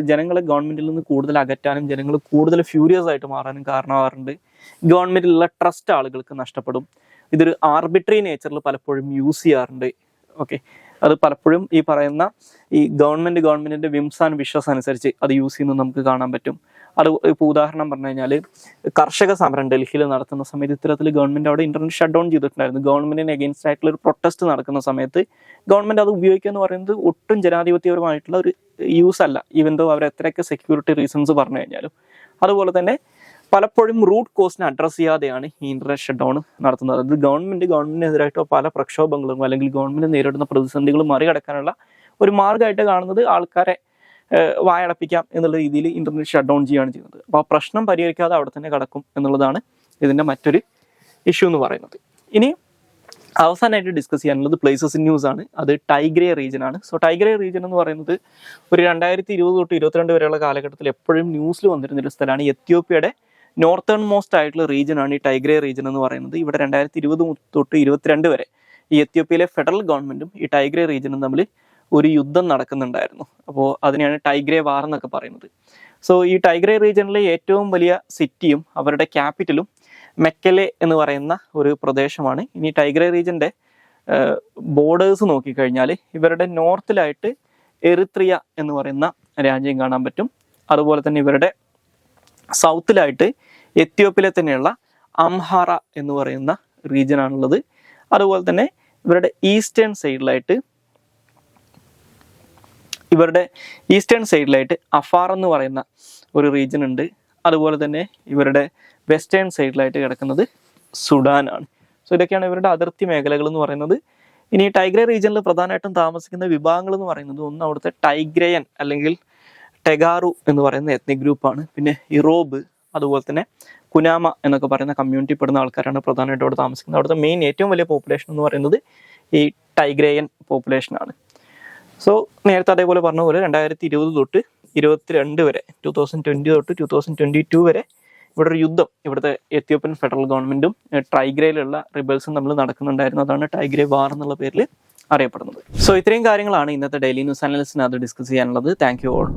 ജനങ്ങളെ ഗവൺമെന്റിൽ നിന്ന് കൂടുതൽ അകറ്റാനും ജനങ്ങൾ കൂടുതൽ ഫ്യൂരിയസ് ആയിട്ട് മാറാനും കാരണമാകാറുണ്ട്. ഗവൺമെന്റിലുള്ള ട്രസ്റ്റ് ആളുകൾക്ക് നഷ്ടപ്പെടും. ഇതൊരു ആർബിട്രറി നേച്ചറിൽ പലപ്പോഴും യൂസ് ചെയ്യാറുണ്ട്. ഓക്കെ, അത് പലപ്പോഴും ഈ പറയുന്ന ഈ ഗവൺമെന്റിന്റെ വിംസ് ആൻഡ് വിഷസ് അനുസരിച്ച് അത് യൂസ് ചെയ്യുന്നത് നമുക്ക് കാണാൻ പറ്റും. അത് ഇപ്പോൾ ഉദാഹരണം പറഞ്ഞു കഴിഞ്ഞാൽ, കർഷക സമരം ഡൽഹിയിൽ നടത്തുന്ന സമയത്ത് ഇത്തരത്തിൽ ഗവൺമെന്റ് അവിടെ ഇന്റർനെറ്റ് ഷട്ട് ഡൗൺ ചെയ്തിട്ടുണ്ടായിരുന്നു. ഗവൺമെന്റിന് അഗെയിൻസ്റ്റ് ആയിട്ടുള്ള ഒരു പ്രൊട്ടസ്റ്റ് നടക്കുന്ന സമയത്ത് ഗവൺമെന്റ് അത് ഉപയോഗിക്കുക എന്ന് പറയുന്നത് ഒട്ടും ജനാധിപത്യപരമായിട്ടുള്ള ഒരു യൂസ് അല്ല, ഈവൻ ദോ അവർ എത്രയൊക്കെ സെക്യൂരിറ്റി റീസൺസ് പറഞ്ഞു കഴിഞ്ഞാലും. അതുപോലെ തന്നെ പലപ്പോഴും റൂട്ട് കോസിനെ അഡ്രസ് ചെയ്യാതെയാണ് ഈ ഇന്റർനെറ്റ് ഷട്ട് ഡൗൺ നടത്തുന്നത്. അത് ഗവൺമെന്റിനെതിരായിട്ടോ പല പ്രക്ഷോഭങ്ങളും അല്ലെങ്കിൽ ഗവൺമെന്റ് നേരിടുന്ന പ്രതിസന്ധികളും മറികടക്കാനുള്ള ഒരു മാർഗമായിട്ട് കാണുന്നത് ആൾക്കാരെ വായടപ്പിക്കാം എന്നുള്ള രീതിയിൽ ഇന്റർനെറ്റ് ഷട്ട് ഡൗൺ ചെയ്യുകയാണ് ചെയ്യുന്നത്. അപ്പോൾ ആ പ്രശ്നം പരിഹരിക്കാതെ അവിടെ തന്നെ കിടക്കും എന്നുള്ളതാണ് ഇതിന്റെ മറ്റൊരു ഇഷ്യൂ എന്ന് പറയുന്നത്. ഇനി അവസാനമായിട്ട് ഡിസ്കസ് ചെയ്യാനുള്ളത് പ്ലേസസ് ഇൻ ന്യൂസ് ആണ്. അത് ടൈഗ്രേ റീജിയൻ ആണ്. സോ ടൈഗ്രേ റീജിയൻ എന്ന് പറയുന്നത് ഒരു 2020 തൊട്ട് 2022 വരെയുള്ള കാലഘട്ടത്തിൽ എപ്പോഴും ന്യൂസിൽ വന്നിരുന്നൊരു സ്ഥലമാണ്. എത്യോപ്യയുടെ നോർത്തേൺ മോസ്റ്റ് ആയിട്ടുള്ള റീജിയൻ ആണ് ഈ ടൈഗ്രേ റീജിയൻ എന്ന് പറയുന്നത്. ഇവിടെ 2020 തൊട്ട് 2022 വരെ ഈ എത്യോപ്യയിലെ ഫെഡറൽ ഗവൺമെന്റും ഈ ടൈഗ്രേ റീജിയനും തമ്മിൽ ഒരു യുദ്ധം നടക്കുന്നുണ്ടായിരുന്നു. അപ്പോൾ അതിനെയാണ് ടൈഗ്രേ വാർ എന്നൊക്കെ പറയുന്നത്. സോ ഈ ടൈഗ്രേ റീജിയനിലെ ഏറ്റവും വലിയ സിറ്റിയും അവരുടെ ക്യാപിറ്റലും മെക്കലെ എന്ന് പറയുന്ന ഒരു പ്രദേശമാണ്. ഇനി ടൈഗ്രേ റീജിയൻ്റെ ബോർഡേഴ്സ് നോക്കിക്കഴിഞ്ഞാൽ ഇവരുടെ നോർത്തിലായിട്ട് എറിത്രിയ എന്ന് പറയുന്ന രാജ്യം കാണാൻ പറ്റും. അതുപോലെ തന്നെ ഇവരുടെ സൗത്തിലായിട്ട് എത്യോപ്യയിലെ തന്നെയുള്ള അംഹാറ എന്ന് പറയുന്ന റീജിയൻ ആണുള്ളത്. അതുപോലെ തന്നെ ഇവരുടെ ഈസ്റ്റേൺ സൈഡിലായിട്ട് അഫാർ എന്ന് പറയുന്ന ഒരു റീജിയൻ ഉണ്ട്. അതുപോലെ തന്നെ ഇവരുടെ വെസ്റ്റേൺ സൈഡിലായിട്ട് കിടക്കുന്നത് സുഡാനാണ്. സോ ഇതൊക്കെയാണ് ഇവരുടെ അതിർത്തി മേഖലകൾ എന്ന് പറയുന്നത്. ഇനി ടൈഗ്രേ റീജിയനിൽ പ്രധാനമായിട്ടും താമസിക്കുന്ന വിഭാഗങ്ങൾ എന്ന് പറയുന്നത് ഒന്ന് അവിടുത്തെ ടൈഗ്രയൻ അല്ലെങ്കിൽ ടെഗാറു എന്ന് പറയുന്ന എത്നിക് ഗ്രൂപ്പാണ്. പിന്നെ ഇറോബ്, അതുപോലെ തന്നെ കുനാമ എന്നൊക്കെ പറയുന്ന കമ്മ്യൂണിറ്റി പെടുന്ന ആൾക്കാരാണ് പ്രധാനമായിട്ട് അവിടെ താമസിക്കുന്നത്. അവിടുത്തെ മെയിൻ ഏറ്റവും വലിയ പോപ്പുലേഷൻ എന്ന് പറയുന്നത് ഈ ടൈഗ്രേയൻ പോപ്പുലേഷനാണ്. സോ നേരത്തെ അതേപോലെ പറഞ്ഞ പോലെ 2020 തൊട്ട് 2022 വരെ 2020 തൊട്ട് 2022 വരെ ഇവിടെ ഒരു യുദ്ധം ഇവിടുത്തെ എത്യോപ്യൻ ഫെഡറൽ ഗവൺമെന്റും ടൈഗ്രേയിലുള്ള റിബൽസും തമ്മിൽ നടക്കുന്നുണ്ടായിരുന്നു. അതാണ് ടൈഗ്രേ വാർ എന്നുള്ള പേരിൽ അറിയപ്പെടുന്നത്. സോ ഇത്രയും കാര്യങ്ങളാണ് ഇന്നത്തെ ഡെയിലി ന്യൂസ് അനാലിസിനകത്ത് ഡിസ്കസ് ചെയ്യാനുള്ളത്. Thank you all.